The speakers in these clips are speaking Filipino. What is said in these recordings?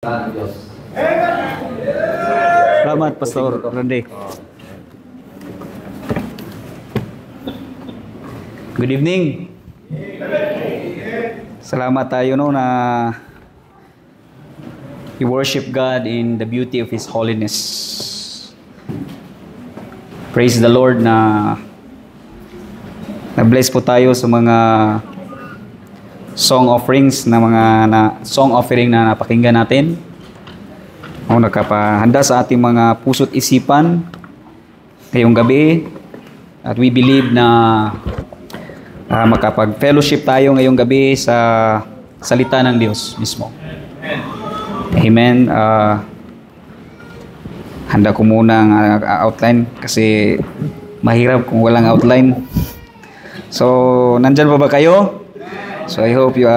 ng Diyos. Salamat, Pastor Randy. Good evening. Salamat tayo na we worship God in the beauty of His holiness. Praise the Lord na bless po tayo sa mga song offerings song offering na napakinggan natin. Nakapahanda sa ating mga puso't isipan ngayong gabi, at we believe na makapag-fellowship tayo ngayong gabi sa salita ng Diyos mismo. Amen. Handa ko muna ang outline kasi mahirap kung walang outline. So, nandyan pa ba kayo? So, I hope you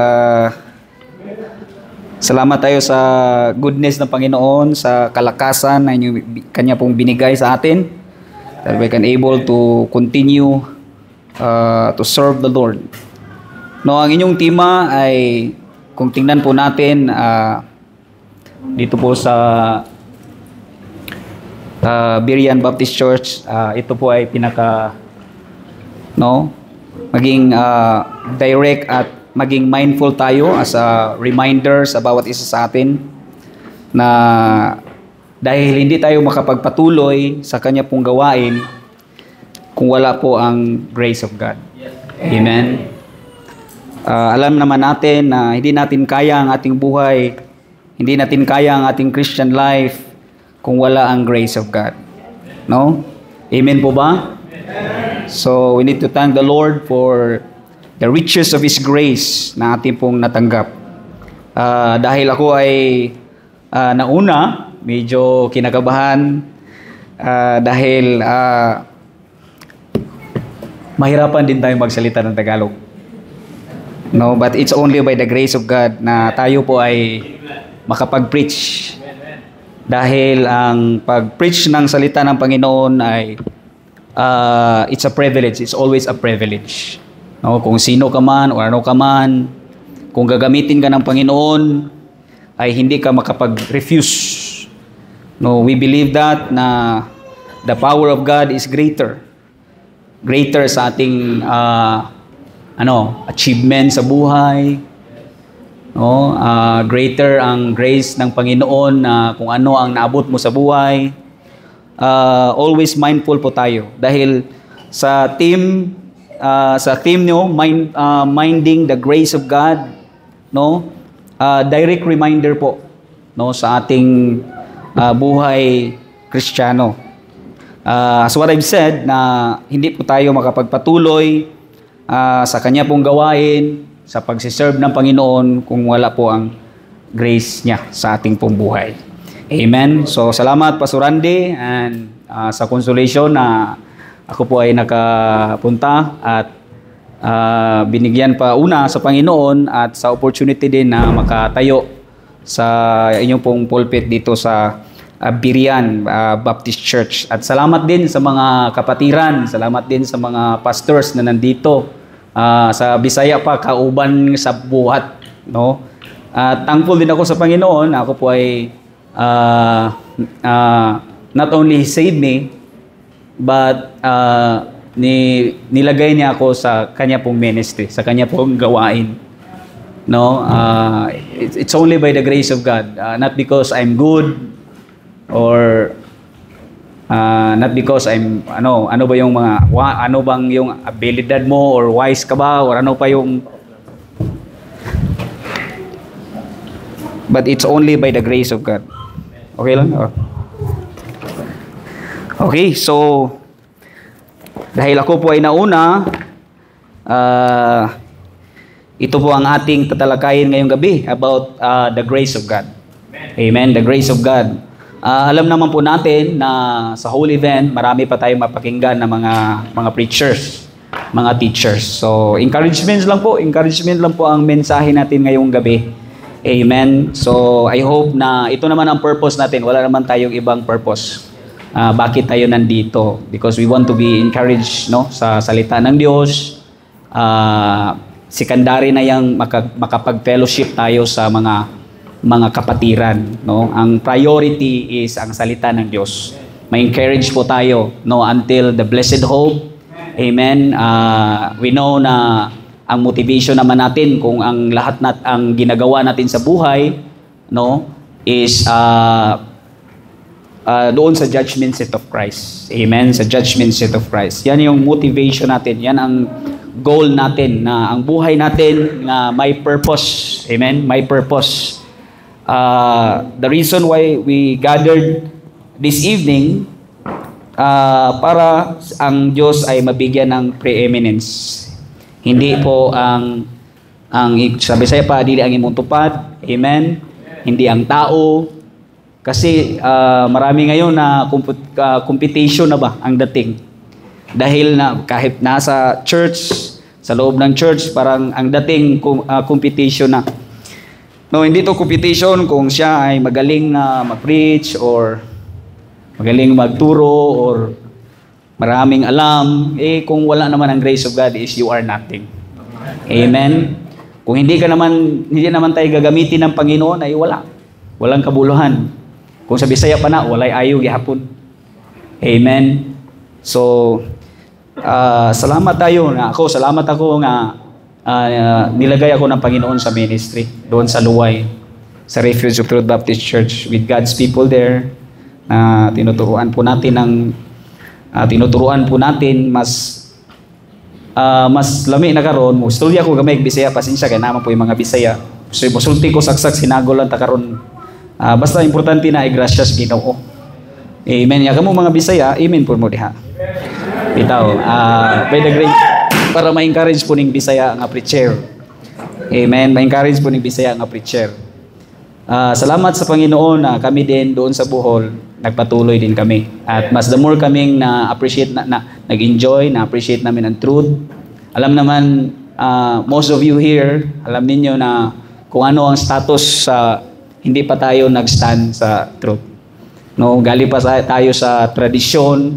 salamat tayo sa goodness ng Panginoon, sa kalakasan na Kanya pong binigay sa atin, that we can able to continue to serve the Lord. No, ang inyong tema ay, kung tingnan po natin dito po sa Berean Baptist Church, ito po ay maging direct at maging mindful tayo as a reminder sa bawat isa sa atin na dahil hindi tayo makapagpatuloy sa Kanya pong gawain kung wala po ang grace of God. Amen. Alam naman natin na hindi natin kaya ang ating buhay, hindi natin kaya ang ating Christian life kung wala ang grace of God. No? Amen po ba? So, we need to thank the Lord for the riches of His grace na ating pong natanggap. Dahil ako ay nauna, medyo kinakabahan dahil mahirapan din tayo magsalita ng Tagalog. No, but it's only by the grace of God na tayo po ay makapag-preach. Dahil ang pag-preach ng salita ng Panginoon ay it's a privilege. It's always a privilege. No, kung sino ka man o ano ka man, kung gagamitin ka ng Panginoon, ay hindi ka makapag-refuse. No, we believe that na the power of God is greater. Greater sa ating achievement sa buhay. No, greater ang grace ng Panginoon na kung ano ang naabot mo sa buhay. Always mindful po tayo dahil sa theme nyo, minding the grace of God, no? Direct reminder po, no, sa ating buhay Kristiyano. As what I've said, na hindi po tayo makapagpatuloy sa Kanya pong gawain, sa pagsiserve ng Panginoon kung wala po ang grace niya sa ating pong buhay. Amen. So, salamat Pastor Randy and sa consolation na ako po ay nakapunta at binigyan pa una sa Panginoon at sa opportunity din na makatayo sa inyong pong pulpit dito sa Berean Baptist Church. At salamat din sa mga kapatiran, salamat din sa mga pastors na nandito. Sa Bisaya pa, kauban sa buhat. No? Thankful din ako sa Panginoon. Ako po ay not only saved me, but nilagay niya ako sa Kanya pong ministry, sa Kanya pong gawain. No, it's only by the grace of God, not because I'm good or not because I'm ano ba yung mga ano bang yung abilidad mo or wise ka ba or ano pa yung, but it's only by the grace of God. Okay lang? Okay, so dahil ako po ay nauna, ito po ang ating tatalakayin ngayong gabi about the grace of God. Amen, the grace of God. Alam naman po natin na sa whole event, marami pa tayong mapakinggan na mga preachers, mga teachers. So, encouragement lang po ang mensahe natin ngayong gabi. Amen. So, I hope na ito naman ang purpose natin. Wala naman tayong ibang purpose. Bakit tayo nandito? Because we want to be encouraged, no, sa salita ng Diyos. Secondary na yung makapag-fellowship tayo sa mga mga kapatiran, no? Ang priority is ang salita ng Diyos. May encourage po tayo, no, until the blessed hope. Amen. We know na ang motivation naman natin kung ang lahat ang ginagawa natin sa buhay, no, is doon sa judgment seat of Christ. Amen. Sa judgment seat of Christ. Yan yung motivation natin. Yan ang goal natin, na ang buhay natin na may purpose. Amen. May purpose. The reason why we gathered this evening, para ang Diyos ay mabigyan ng preeminence. Hindi po ang sabi saya pa, dili ang imong tupad. Amen. Hindi ang tao. Kasi marami ngayon na competition na ba ang dating. Dahil na kahit nasa church, sa loob ng church, parang ang dating competition na. No, hindi to competition kung siya ay magaling na mag-preach or magaling magturo or maraming alam. Kung wala naman ang grace of God is you are nothing. Amen. Kung hindi naman tayo gagamitin ng Panginoon ay walang kabuluhan. Kung sa Bisaya pa na, walay ayaw gihapon. Amen. So, salamat ako nga nilagay ako ng Panginoon sa ministry doon sa Luway, sa Refuge of Truth Baptist Church, with God's people there. Tinuturuan po natin mas lami na karon. Istorya ko gamay Bisaya, pasensya kay naman po yung mga Bisaya. So musulti ko saksak sinagol lang ta karon. Basta importante na ay grasya sa Ginoo. Amen. Ya kamo mga Bisaya, amen po mo diha. Bitaw, by the grace para ma-encourage po ning Bisaya nga preacher. Amen. Ma-encourage po ning Bisaya nga preacher. Salamat sa Panginoon na kami din doon sa Bohol, nagpatuloy din kami. At mas the more kaming na-appreciate, nag-enjoy, na-appreciate namin ang truth. Alam naman, most of you here, alam ninyo na kung ano ang status sa hindi pa tayo nag-stand sa truth. No, gali pa tayo sa tradisyon,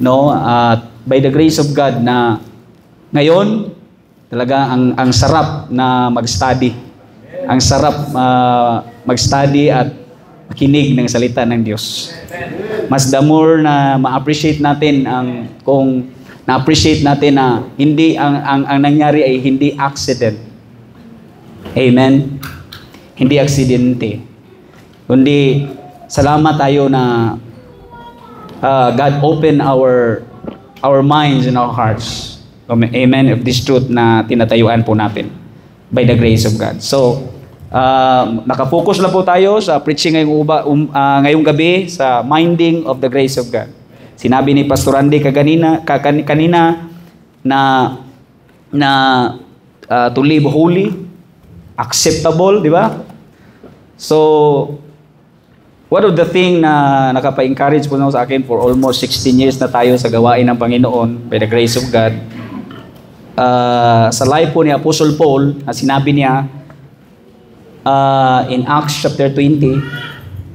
no, at by the grace of God na ngayon talaga ang sarap na mag-study. Ang sarap mag-study at makinig ng salita ng Diyos. Mas the more na ma-appreciate natin kung na-appreciate natin na hindi ang nangyari ay hindi accident. Amen. Hindi aksidente. Kundi salamat tayo na God open our minds and our hearts. Amen, of this truth na tinatayuan po natin by the grace of God. So, nakafocus lang po tayo sa preaching ngayong gabi sa minding of the grace of God. Sinabi ni Pastor Andy kanina na to live holy, acceptable, di ba? So, one of the thing na nakapa-encourage po sa akin for almost 16 years na tayo sa gawain ng Panginoon by the grace of God, sa life po ni Apostle Paul, na sinabi niya in Acts chapter 20,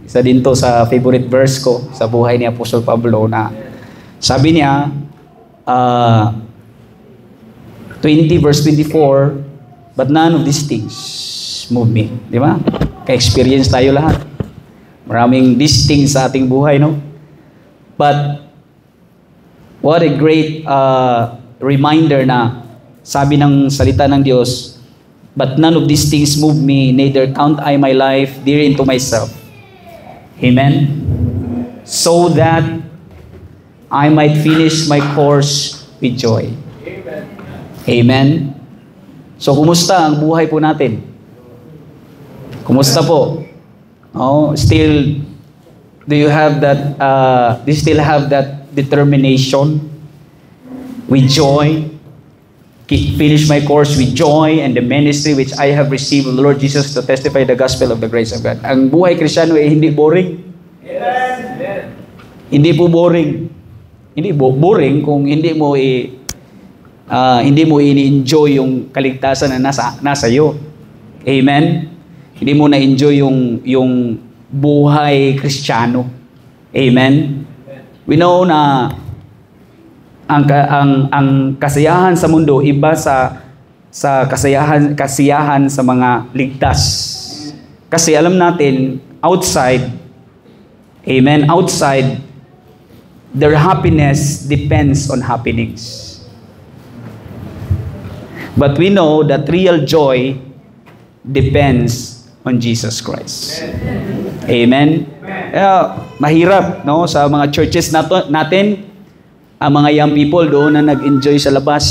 isa din to sa favorite verse ko sa buhay ni Apostle Pablo, na sabi niya 20 verse 24, but none of these things move me. Di ba? Ka-experience tayo lahat. Maraming these things sa ating buhay, no? But what a great reminder na sabi ng salita ng Diyos, but none of these things move me, neither count I my life dear unto myself. Amen? So that I might finish my course with joy. Amen? So, kumusta ang buhay po natin? Kumusta po? Still, do you still have that determination with joy? Finish my course with joy and the ministry which I have received of the Lord Jesus to testify the gospel of the grace of God. Ang buhay Kristiyano ay hindi boring. Amen. Hindi po boring. Hindi boring kung hindi mo ini-enjoy yung kaligtasan na nasa iyo. Amen. Hindi mo na-enjoy yung buhay Kristiyano. Amen. We know na ang kasiyahan sa mundo iba sa kasiyahan sa mga ligtas. Kasi alam natin, outside, amen, outside, their happiness depends on happenings. But we know that real joy depends on Jesus Christ. Amen? Mahirap, no? Sa mga churches natin, ang mga young people doon na nag-enjoy sa labas.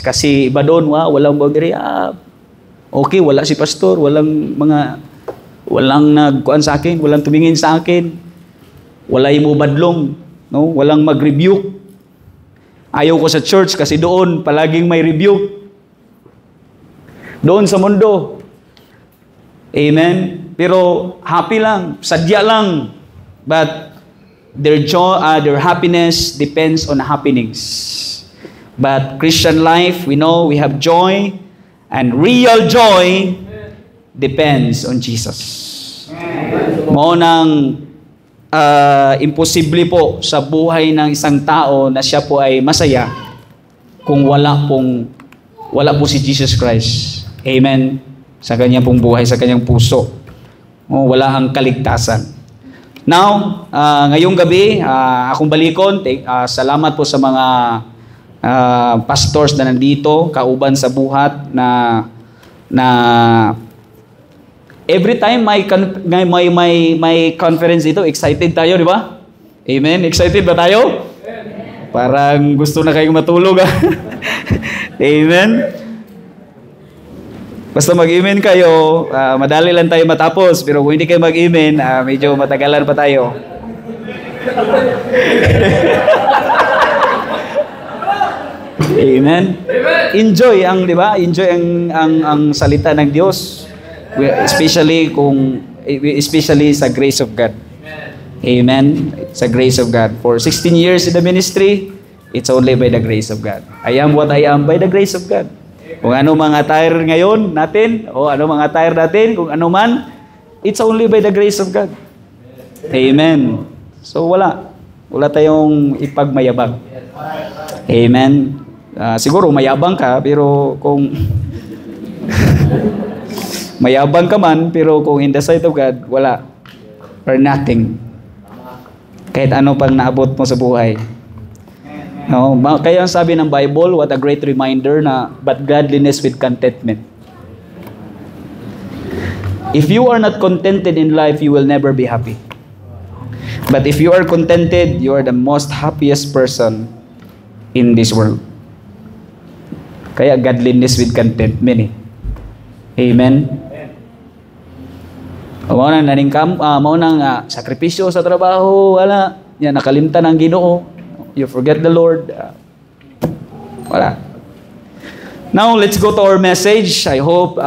Kasi iba doon, walang bagay, okay, wala si pastor, walang nagkuan sa akin, walang tumingin sa akin, wala mo badlong, no? Walang mag-rebuke. Ayaw ko sa church kasi doon palaging may rebuke. Doon sa mundo. Amen? Pero happy lang, sadya lang. But their joy, their happiness depends on happenings. But Christian life, we know we have joy, and real joy depends on Jesus. Mo nang imposible po sa buhay ng isang tao na siya po ay masaya kung wala po si Jesus Christ. Amen. Sa kanyang pong buhay, sa kanyang puso. Wala ang kaligtasan. Now, ngayong gabi, akong balikon, salamat po sa mga pastors na nandito, kauban sa buhat na every time may conference dito, excited tayo, di ba? Amen. Excited ba tayo? Parang gusto na kayong matulog. Amen. Basta mag-amen kayo, madali lang tayo matapos. Pero kung hindi kayo mag-amen, medyo matagalan pa tayo. Amen. Enjoy di ba? Enjoy ang salita ng Diyos. Especially sa grace of God. Amen. Sa grace of God. For 16 years in the ministry, it's only by the grace of God. I am what I am by the grace of God. Kung ano mga attire ngayon natin, o ano mga attire natin, kung ano man, it's only by the grace of God. Amen. So wala tayong ipagmayabang. Amen. Siguro mayabang ka, pero kung mayabang ka man, pero kung in the sight of God, wala. Or nothing. Kahit ano pang naabot mo sa buhay. No, kaya ang sabi ng Bible, what a great reminder na, but godliness with contentment. If you are not contented in life, you will never be happy. But if you are contented, you are the most happiest person in this world. Kaya godliness with contentment. Amen. Maunang sakripisyo sa trabaho, wala. Yan, nakalimtan ang Ginoo. You forget the Lord. Wala. Now, let's go to our message. I hope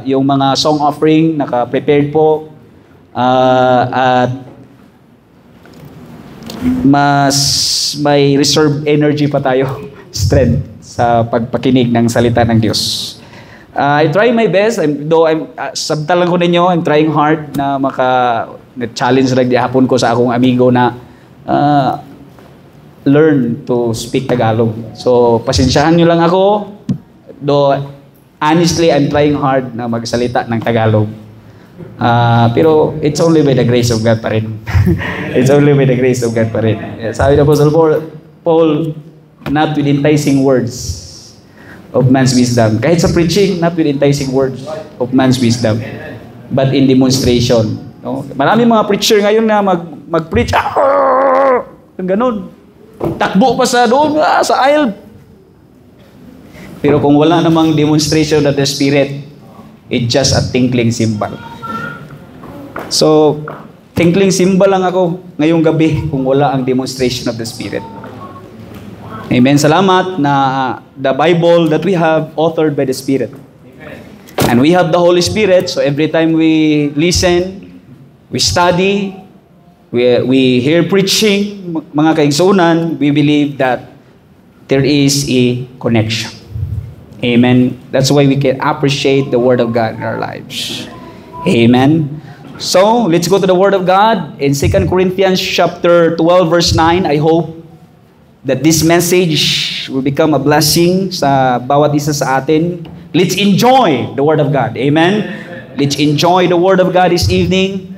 yung mga song offering naka-prepared po. At mas may reserve energy pa tayo, strength sa pagpakinig ng salita ng Diyos. I try my best, sabtalan ko ninyo, I'm trying hard na challenge lang hapon ko sa akong amigo na learn to speak Tagalog. So, pasensyahan nyo lang ako. Though, honestly, I'm trying hard na magsalita ng Tagalog. Pero, it's only by the grace of God pa rin. It's only by the grace of God pa rin. Sabi ng Apostle Paul, not with enticing words of man's wisdom. Kahit sa preaching, not with enticing words of man's wisdom, but in demonstration. No? Maraming mga preacher ngayon na mag-preach, ganun. Takbo pa sa doon, sa aisle. Pero kung wala namang demonstration of the Spirit, it's just a tinkling cymbal. So, tinkling cymbal lang ako ngayong gabi kung wala ang demonstration of the Spirit. Amen. Salamat na the Bible that we have authored by the Spirit. And we have the Holy Spirit, so every time we listen, we study, we hear preaching, mga kaigsunan, we believe that there is a connection. Amen. That's why we can appreciate the Word of God in our lives. Amen. So, let's go to the Word of God in 2 Corinthians chapter 12, verse 9. I hope that this message will become a blessing sa bawat isa sa atin. Let's enjoy the Word of God. Amen. Let's enjoy the Word of God this evening.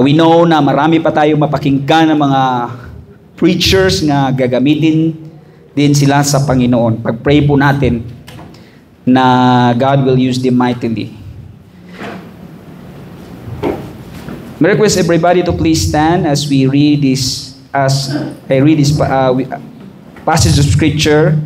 We know na marami pa tayong mapakinggan ng mga preachers na gagamitin din sila sa Panginoon. Pag-pray po natin na God will use them mightily. I request everybody to please stand as we read this, as I read this passage of Scripture.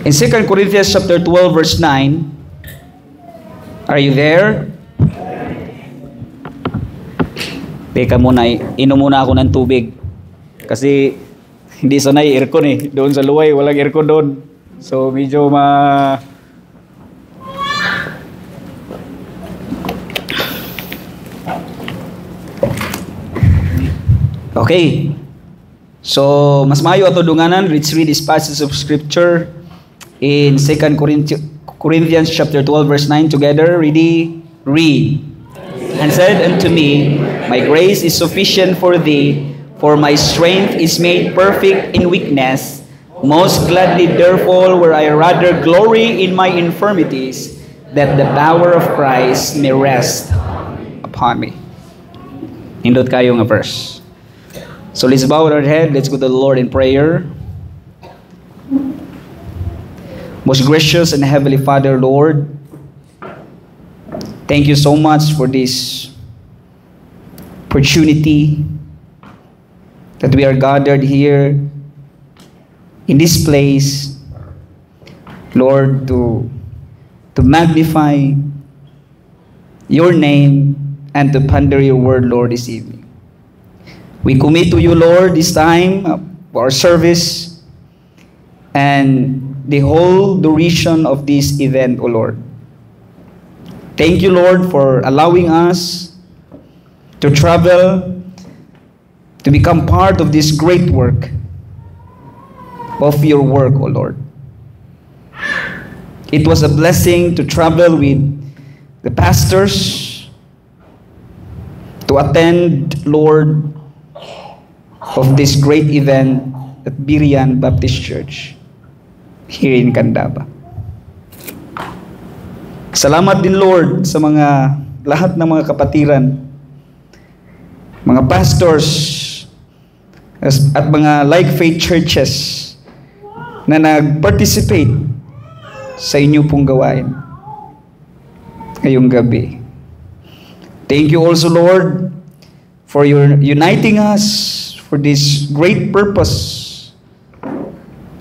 In 2 Corinthians chapter 12 verse 9, are you there? Teka muna, inom muna ako ng tubig. Kasi hindi sanay aircon eh. Doon sa luway, walang aircon doon. So medyo Okay. So, mas maayo ato dunganan. Let's read this passage of Scripture in 2 Corinthians chapter 12 verse 9 together. Ready? Read. And said unto me, my grace is sufficient for thee, for my strength is made perfect in weakness. Most gladly therefore will I rather glory in my infirmities, that the power of Christ may rest upon me. Hindot kayo nga verse. So let's bow our head. Let's go to the Lord in prayer. Most gracious and heavenly Father, Lord, thank you so much for this opportunity that we are gathered here in this place, Lord, to magnify your name and to ponder your word, Lord, this evening. We commit to you, Lord, this time for our service and the whole duration of this event, O Lord. Thank you, Lord, for allowing us to travel, to become part of this great work of your work, O Lord. It was a blessing to travel with the pastors, to attend, Lord, of this great event at Birian Baptist Church here in Candaba. Salamat din, Lord, sa lahat ng mga kapatiran, mga pastors, at mga like faith churches na nag-participate sa inyo pong gawain ngayong gabi. Thank you also, Lord, for your uniting us for this great purpose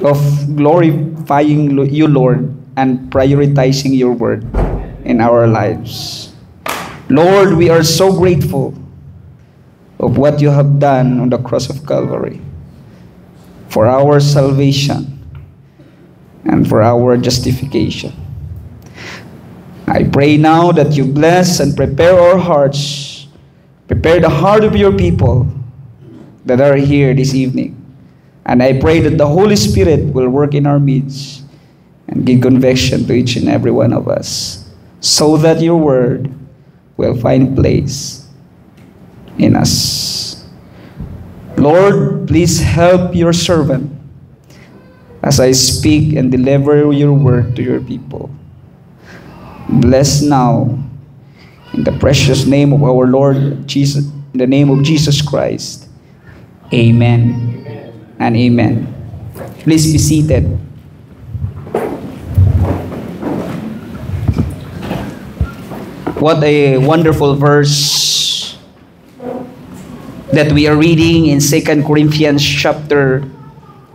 of glorifying you, Lord, and prioritizing your word in our lives. Lord, we are so grateful of what you have done on the cross of Calvary for our salvation and for our justification. I pray now that you bless and prepare our hearts, prepare the heart of your people that are here this evening. And I pray that the Holy Spirit will work in our midst and give conviction to each and every one of us, so that your word will find place in us. Lord, please help your servant as I speak and deliver your word to your people. Bless now in the precious name of our Lord Jesus, in the name of Jesus Christ. Amen and amen. Please be seated. What a wonderful verse that we are reading in 2 Corinthians chapter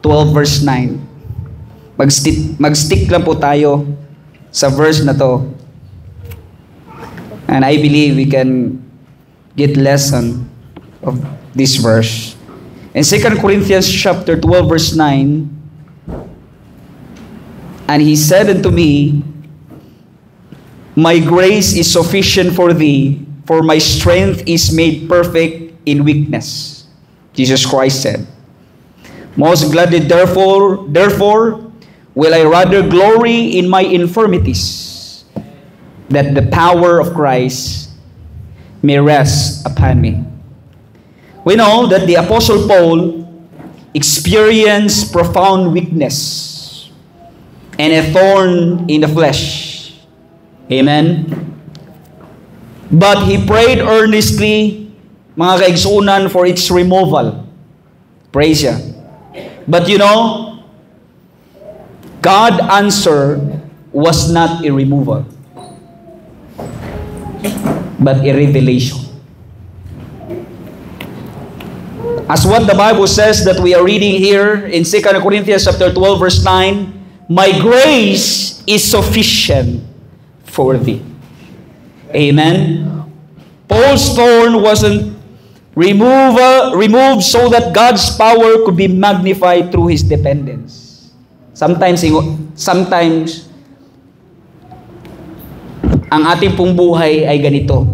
12 verse 9. Mag-stick lang po tayo sa verse na to. And I believe we can get lesson of this verse. In 2 Corinthians chapter 12 verse 9, and he said unto me, my grace is sufficient for thee, for my strength is made perfect in weakness. Jesus Christ said, most gladly therefore will I rather glory in my infirmities, that the power of Christ may rest upon me. We know that the Apostle Paul experienced profound weakness and a thorn in the flesh. Amen? But he prayed earnestly, mga kaigsuunan, for its removal. Praise Him. But you know, God's answer was not a removal, but a revelation. As what the Bible says that we are reading here in 2 Corinthians chapter 12 verse 9, my grace is sufficient for thee. Amen. Paul's thorn wasn't removed so that God's power could be magnified through his dependence. Sometimes ang ating pong buhay ay ganito.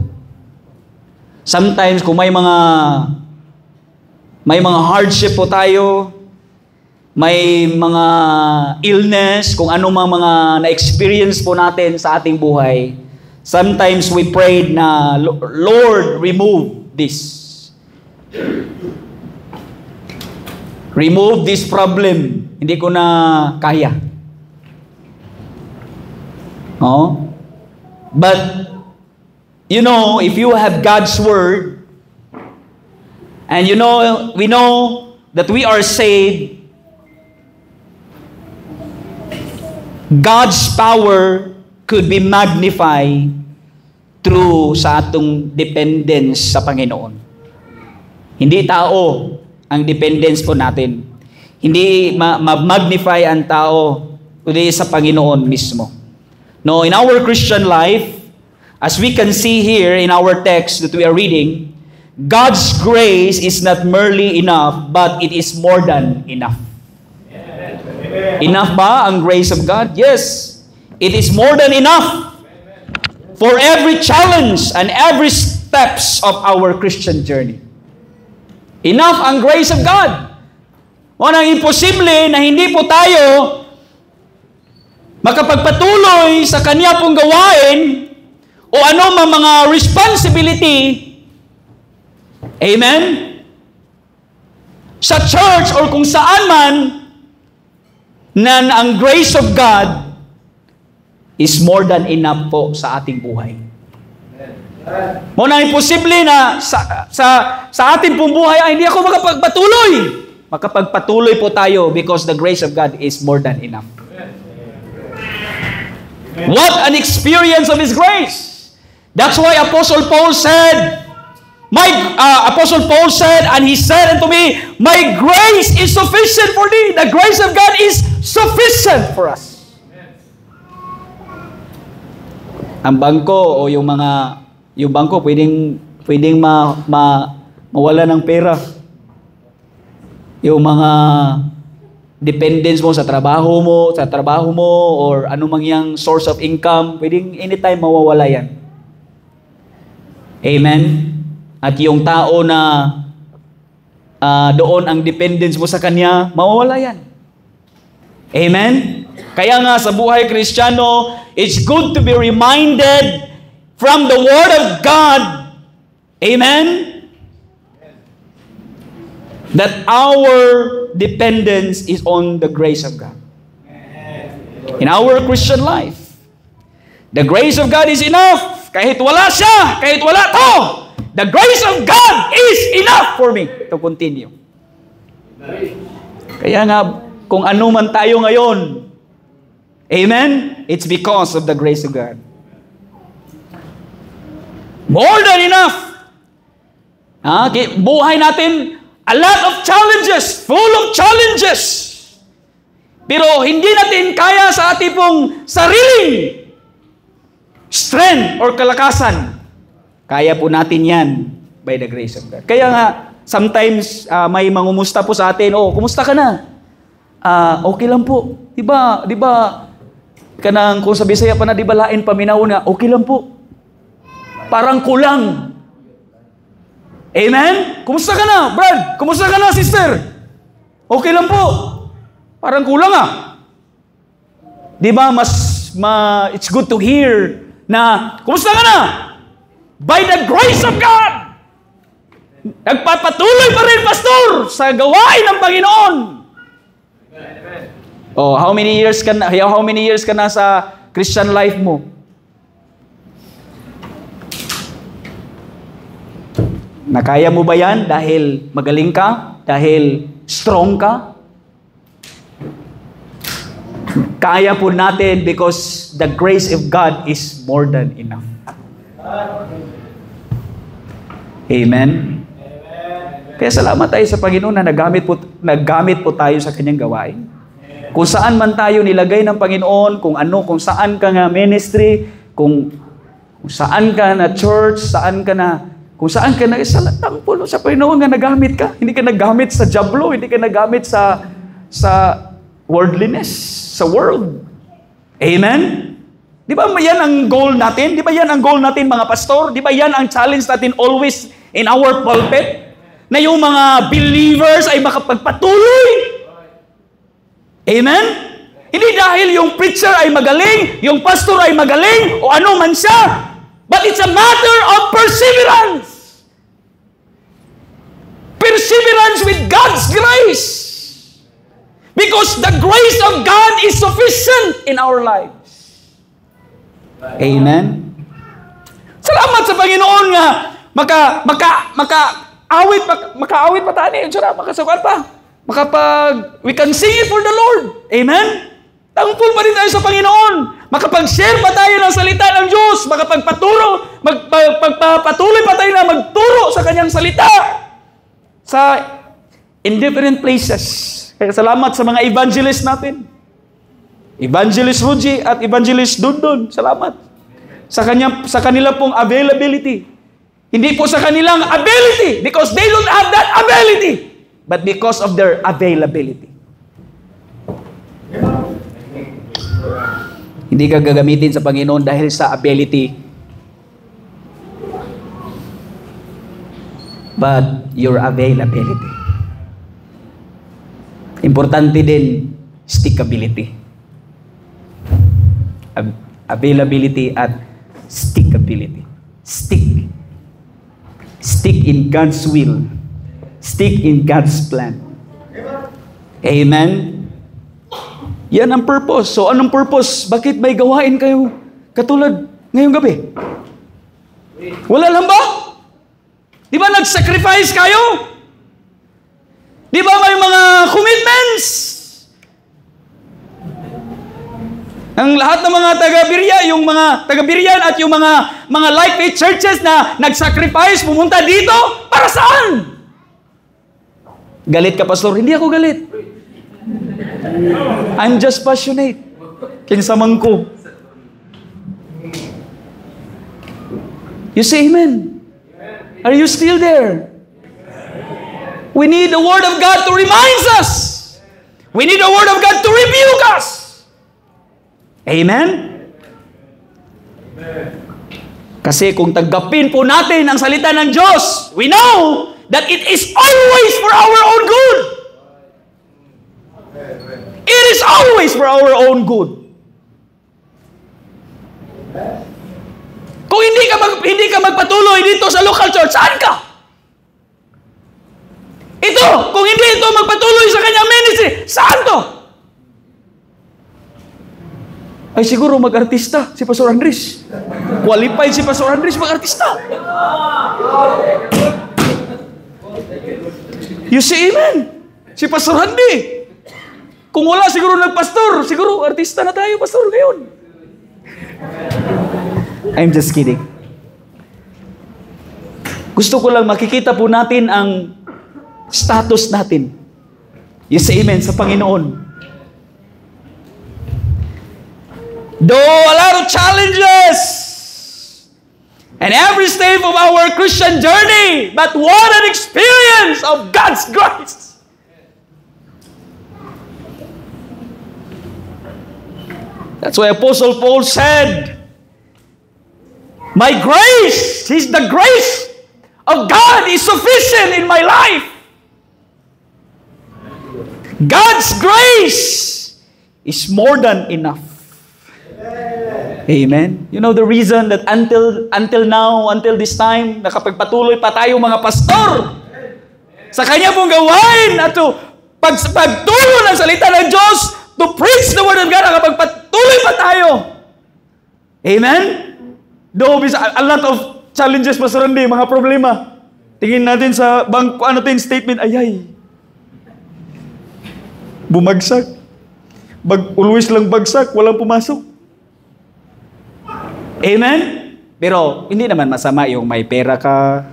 Sometimes kung may mga hardship po tayo, may mga illness, kung ano mga na-experience po natin sa ating buhay, sometimes we prayed na, Lord, remove this. Remove this problem. Hindi ko na kaya. Oh? But, you know, if you have God's Word, and you know, we know that we are saved, God's power could be magnified through sa atong dependence sa Panginoon. Hindi tao ang dependence po natin. Hindi ma-magnify ang tao, kundi sa Panginoon mismo. No, in our Christian life, as we can see here in our text that we are reading, God's grace is not merely enough, but it is more than enough. Amen. Enough ba ang grace of God? Yes. It is more than enough for every challenge and every steps of our Christian journey. Enough ang grace of God. Walang imposible na hindi po tayo makapagpatuloy sa Kanya pong gawain o ano mga responsibility. Amen? Sa church or kung saan man, na ang grace of God is more than enough po sa ating buhay. Muna imposible na sa ating pong buhay ay hindi ako makapagpatuloy. Makapagpatuloy po tayo because the grace of God is more than enough. What an experience of His grace! That's why Apostle Paul said, Apostle Paul said, and he said unto me, my grace is sufficient for thee. The grace of God is sufficient for us. Ang bangko o yung bangko pwedeng mawala ng pera. Yung mga dependence mo sa trabaho mo or anumang yang source of income, pwedeng anytime mawawala yan. Amen. At yung tao na doon ang dependence mo sa Kanya, mawawala yan. Amen? Kaya nga sa buhay Kristiyano, it's good to be reminded from the Word of God, amen? That our dependence is on the grace of God. In our Christian life, the grace of God is enough. Kahit wala siya, kahit wala to, the grace of God is enough for me to continue. Kaya nga, kung ano man tayo ngayon, amen? It's because of the grace of God. More than enough. Buhay natin, a lot of challenges, full of challenges. Pero hindi natin kaya sa ating pong sariling strength or kalakasan. Kaya po natin yan by the grace of God. Kaya nga, sometimes may mangumusta po sa atin, kumusta ka na? Okay lang po. Diba, kanang kung sa Bisaya pa na, diba lain paminaw na, okay lang po. Parang kulang. Amen? Kumusta ka na, Brad? Kumusta ka na, sister? Okay lang po. Parang kulang Diba, it's good to hear na, kumusta ka na? by the grace of God. Nagpapatuloy pa rin, pastor, sa gawain ng Panginoon. Oh, how many years ka na sa Christian life mo? Nakaya mo ba yan dahil magaling ka? Dahil strong ka? Kaya po natin because the grace of God is more than enough. Amen? Kaya salamat tayo sa Panginoon na naggamit po tayo sa Kanyang gawain. Kung saan man tayo nilagay ng Panginoon, kung saan ka nga ministry, kung saan ka na church, kung saan ka na thankful sa Panginoon nga nagamit ka. Hindi ka nagamit sa jablo, hindi ka nagamit sa worldliness, sa world. Amen? Di ba yan ang goal natin? Di ba yan ang goal natin mga pastor? Di ba yan ang challenge natin always in our pulpit? Na yung mga believers ay makapagpatuloy. Amen? Hindi dahil yung preacher ay magaling, yung pastor ay magaling, o ano man siya. But it's a matter of perseverance. Perseverance with God's grace. Because the grace of God is sufficient in our lives. Amen? Salamat sa Panginoon nga makaawit pa tayo. Makasukan pa. We can sing it for the Lord. Amen? Thankful pa rin tayo sa Panginoon. Makapag-share pa tayo ng salita ng Diyos. Magpapatuloy pa tayo na magturo sa Kanyang salita. In different places. Kaya salamat sa mga evangelist natin. Evangelist Ruji at Evangelist Dundon. Salamat. Sa kanila pong availability. Hindi po sa kanilang ability because they don't have that ability. But because of their availability. Hindi ka gagamitin sa Panginoon dahil sa ability. But your availability. Importante din, stickability. Availability at stickability. Stick in God's will. Stick in God's plan. Amen? Yan ang purpose. So, anong purpose? Bakit may gawain kayo katulad ngayong gabi? Wala lang ba? Di ba nag-sacrifice kayo? Di ba may mga commitments? Ang lahat ng mga taga-Biryan at yung mga Life Faith churches na nag-sacrifice, pumunta dito, para saan? Galit ka, pastor? Hindi ako galit. I'm just passionate. Kinsamang ko. You say amen? Are you still there? We need the Word of God to remind us. We need the Word of God to rebuke us. Amen? Kasi kung tanggapin po natin ang salita ng Diyos, we know that it is always for our own good. It is always for our own good. Kung hindi ka magpatuloy dito sa local church, saan ka? Kung hindi ito magpatuloy sa kanyang ministry, saan to? Ay siguro mag-artista si Pastor Andres. Qualified si Pastor Andres mag-artista. You say amen? Si Pastor Andy. Kung wala siguro nagpastor, siguro artista na tayo, pastor, ngayon. I'm just kidding. Gusto ko lang makikita po natin ang status natin. You say amen sa Panginoon. Though a lot of challenges and every step of our Christian journey, but what an experience of God's grace. That's why Apostle Paul said, my grace, the grace of God is sufficient in my life. God's grace is more than enough. Amen? You know the reason that until now, until this time, nakapagpatuloy pa tayo mga pastor sa kanya pong gawain at to pagtulo ng salita ng Diyos, to preach the Word of God, nakapagpatuloy pa tayo. Amen? Though a lot of challenges, Pastor Randy, mga problema. Tingin natin sa statement, ayay. Bumagsak. Always lang bagsak, walang pumasok. Amen? Pero hindi naman masama yung may pera ka,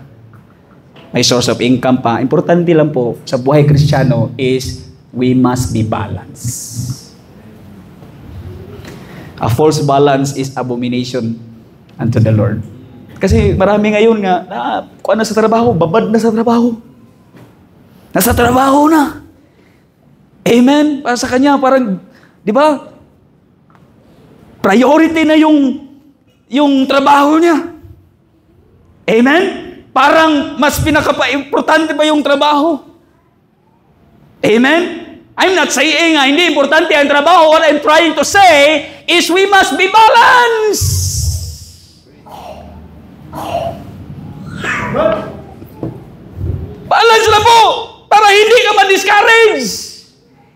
may source of income pa. Importante lang po sa buhay Kristiyano is we must be balanced. A false balance is abomination unto the Lord. Kasi marami ngayon nga, kung ano sa trabaho, babad na sa trabaho. Nasa trabaho na. Amen? Para sa kanya, parang, di ba? Priority na yung trabaho niya. Amen? Parang mas pinaka-importante pa yung trabaho. Amen? I'm not saying hindi importante ang trabaho. What I'm trying to say is we must be balanced. Balance na po para hindi ka ma-discourage.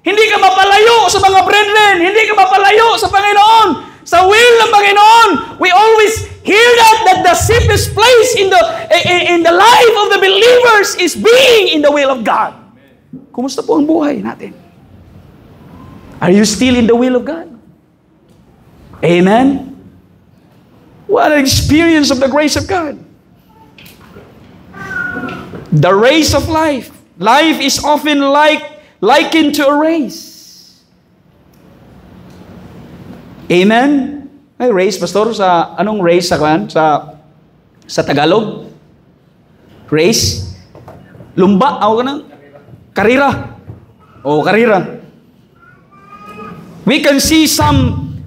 Hindi ka mapalayo sa mga brethren. Hindi ka mapalayo sa Panginoon. Sa will ng Panginoon. We always hear that the safest place in the life of the believers is being in the will of God. Kumusta po ang buhay natin? Are you still in the will of God? Amen? What an experience of the grace of God. The race of life. Life is often likened to a race. Amen? Ay, race, Pastor, anong race sa Tagalog? Race? Lumba? Karira. Karira. We can see some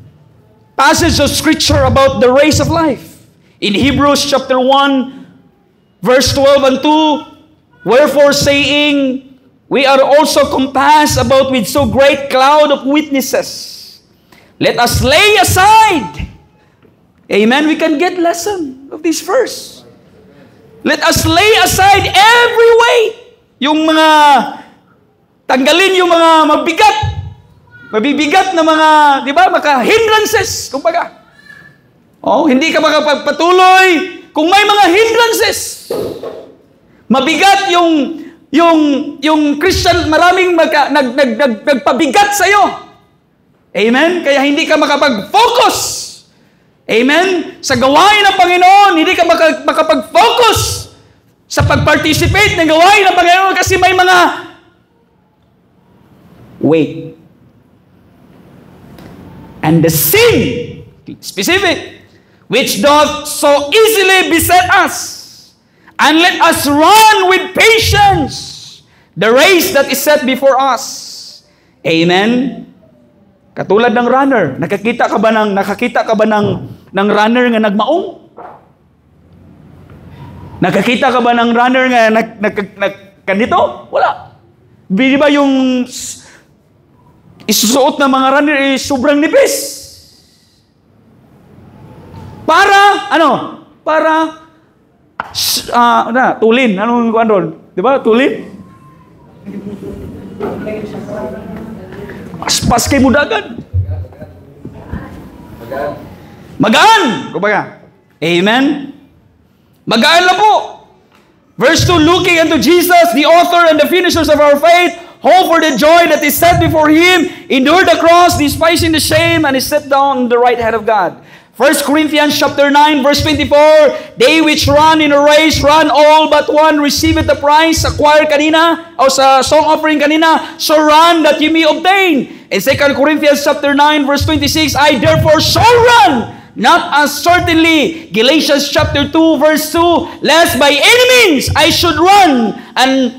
passage of scripture about the race of life. In Hebrews chapter 1, verse 12 and 2, wherefore saying, we are also compassed about with so great cloud of witnesses. Let us lay aside. Amen. We can get lesson of this verse. Let us lay aside every weight. Yung mga, tanggalin yung mga mabibigat na mga, di ba, hindrances, kumbaga. Hindi ka makapagpatuloy kung may mga hindrances. Mabigat yung Christian, maraming nagpabigat sa iyo. Amen? Kaya hindi ka makapag-focus. Amen? Sa gawain ng Panginoon, hindi ka makapag-focus sa pag-participate ng gawain ng Panginoon kasi may mga weight. And the sin, specific, which doth so easily beset us. And let us run with patience the race that is set before us. Amen? Katulad ng runner, nakakita ka ba ng runner nga nagmaong? Nakakita ka ba ng runner nga ganito? Wala. Di ba yung isusuot ng mga runner sobrang nipis? Para tulin. Anong kuwan doon? Di ba? Tulin? Aspas kay mudagan. Magaan. Kumbaga. Amen? Magaan lang po. Verse 2, looking unto Jesus, the author and the finishers of our faith, hope for the joy that is set before Him, endured the cross, despising the shame, and is set down on the right hand of God. 1 Corinthians chapter 9, verse 24, they which run in a race, run all but one, receiveth the prize, sa choir kanina, o sa song offering kanina, so run that you may obtain. In 2 Corinthians chapter 9, verse 26, I therefore so run, not as certainly. Galatians chapter 2, verse 2, lest by any means I should run,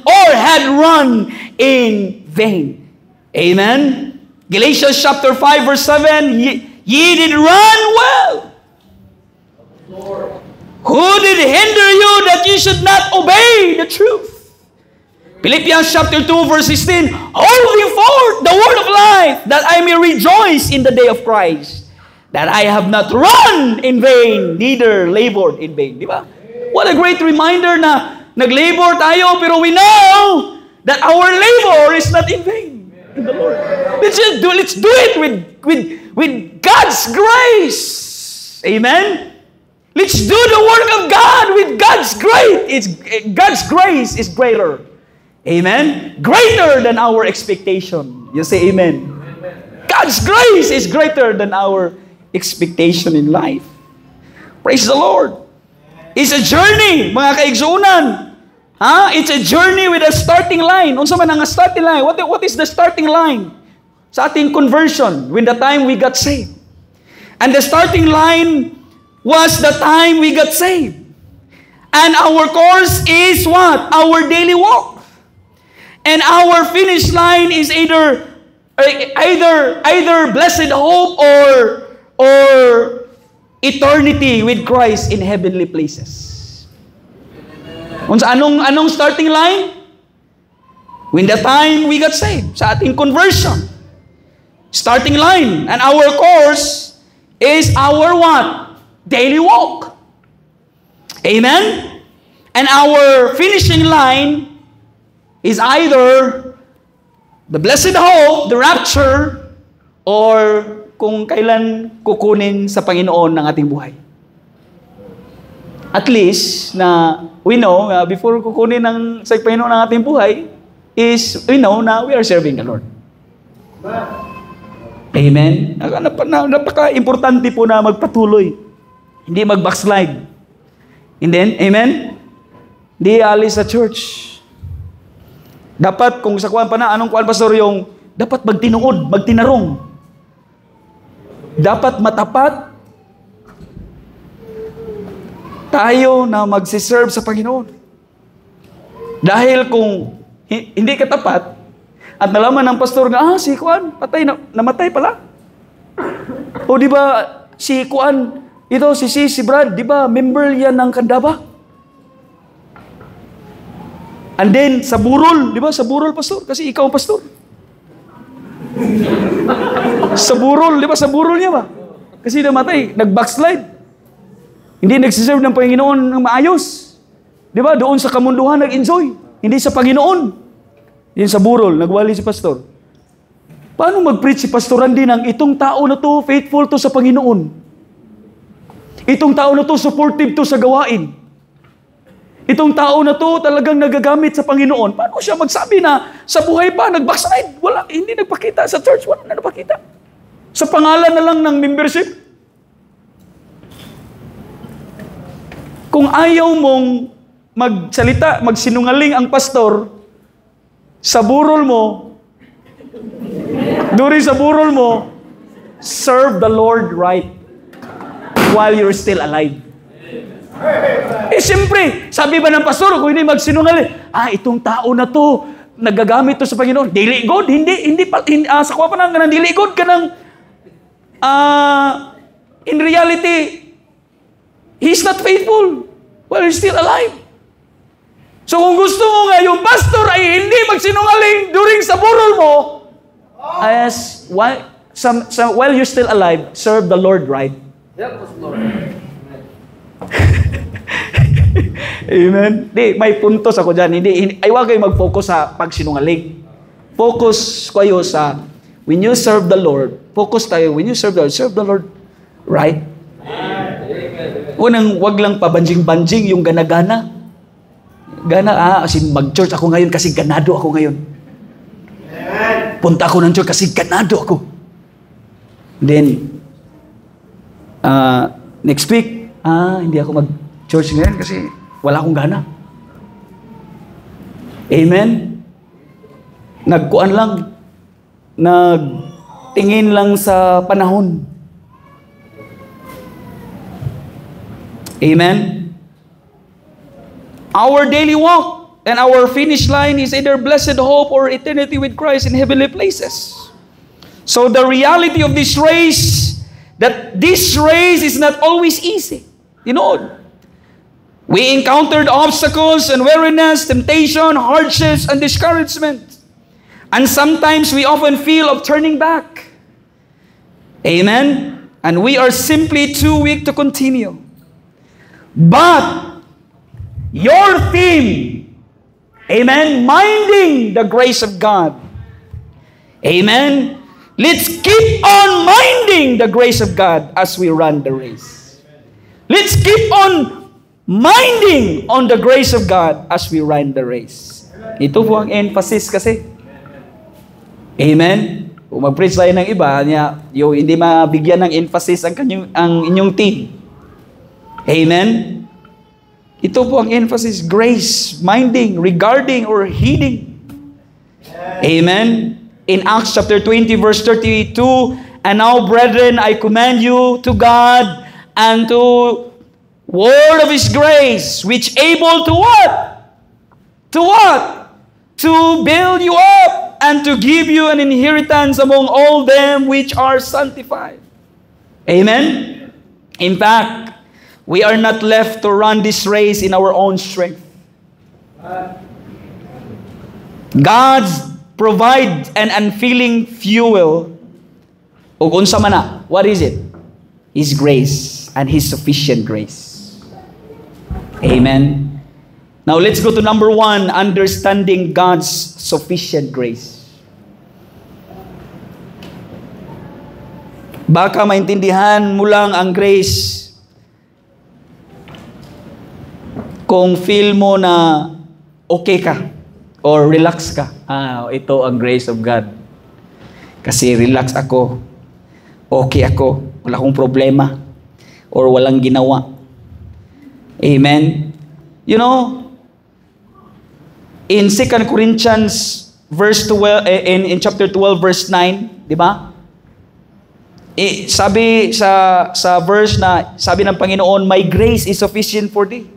or had run in vain. Amen? Galatians chapter 5, verse 7, ye did run well. Lord. Who did hinder you that ye should not obey the truth? Philippians chapter 2 verse 16, holding forth the word of life, that I may rejoice in the day of Christ. that I have not run in vain, neither labored in vain. Di ba? What a great reminder na nag-labor tayo, pero we know that our labor is not in vain in the Lord. Let's do it with God's grace. Amen? Let's do the work of God with God's grace. God's grace is greater. Amen? Greater than our expectation. You say amen. God's grace is greater than our expectation in life. Praise the Lord. It's a journey, mga kaigsuunan. It's a journey with a starting line. Unsa man ang starting line? What is the starting line? Sa ating conversion, when the time we got saved. And the starting line was the time we got saved. And our course is what? Our daily walk. And our finish line is either blessed hope or eternity with Christ in heavenly places. Anong starting line? When the time we got saved, sa ating conversion. Starting line. And our course is our what? Daily walk. Amen? And our finishing line is either the blessed hope, the rapture, or kung kailan kukunin sa Panginoon ng ating buhay. At least, na we know, before kukunin sa Panginoon ng ating buhay, is we know na we are serving the Lord. Amen? Napaka-importante po na magpatuloy. Hindi mag-backslide. And then, amen? Hindi alis sa church. Dapat, kung sa kuwan pa na, anong kuwan, pastor, yung dapat magtinuod, magtinarong. Dapat matapat tayo na magsiserve sa Panginoon. Dahil kung hindi ka tapat, at nalaman ng pastor na, si Kuan, namatay pala. O di ba, si Kuan, si Brad, di ba, member yan ng Kandaba? And then, sa burol, di ba, sa burol, pastor, kasi ikaw ang pastor. Sa burol, di ba, sa burol niya ba? Kasi namatay, nag-backslide. Hindi nagsiserve ng Panginoon ng maayos. Di ba, doon sa kamunduhan nag-enjoy. Hindi sa Panginoon. Yun sa burol, nagwali si pastor. Paano mag-preach si Pastor Randy ng itong tao na to, faithful to sa Panginoon? Itong tao na to, supportive to sa gawain. Itong tao na to, talagang nagagamit sa Panginoon. Paano siya magsabi na sa buhay pa, nag-backslide? Wala, hindi nagpakita sa church, wala na nagpakita. Sa pangalan na lang ng membership. Kung ayaw mong magsalita, magsinungaling ang pastor, sa burol mo, during sa burol mo, serve the Lord right while you're still alive. Siyempre, sabi ba ng pastor, kung hindi magsinungaling, itong tao na to, nagagamit to sa Panginoon. Daily God, hindi sa kuha pa ng daily God ka ng, in reality, he's not faithful while he's still alive. So kung gusto mo nga, yung pastor ay hindi magsinungaling during sa burol mo, while you're still alive, serve the Lord right. Help us, Lord. Amen? May puntos ako dyan. Ay huwag kayo mag-focus sa pagsinungaling. Focus kayo sa, when you serve the Lord, focus tayo, when you serve the Lord right. Unang, wag lang pabanjing-banjing yung gana-gana. Kasi mag-church ako ngayon kasi ganado ako ngayon. Punta ako ng church kasi ganado ako. Then, next week, hindi ako mag-church ngayon kasi wala akong gana. Amen? Nagkuan lang. Nagtingin lang sa panahon. Amen? Our daily walk and our finish line is either blessed hope or eternity with Christ in heavenly places. So the reality of this race, that this race is not always easy. You know, we encountered obstacles and weariness, temptation, hardships, and discouragement. And sometimes we often feel of turning back. Amen? And we are simply too weak to continue. But your theme, amen, minding the grace of God. Amen. Let's keep on minding the grace of God as we run the race. Let's keep on minding on the grace of God as we run the race. Ito po ang emphasis kasi. Amen. Kung mag-preach tayo ng iba, yung hindi mabigyan ng emphasis ang inyong team. Amen. Ito po ang emphasis, grace, minding, regarding, or heeding. Amen. In Acts chapter 20, verse 32, and now, brethren, I commend you to God and to word of His grace, which able to what? To what? To build you up and to give you an inheritance among all them which are sanctified. Amen? In fact, we are not left to run this race in our own strength. God's provide an unfailing fuel. O unsa man na, what is it? His grace and His sufficient grace. Amen. Now let's go to number 1, understanding God's sufficient grace. Baka maintindihan mo lang ang grace kung feel mo na okay ka or relax ka. Ito ang grace of God. Kasi relax ako. Okay ako. Wala akong problema. Or walang ginawa. Amen? You know, in 2 Corinthians verse 12, in chapter 12 verse 9, di ba? Sabi sa verse na, sabi ng Panginoon, my grace is sufficient for thee.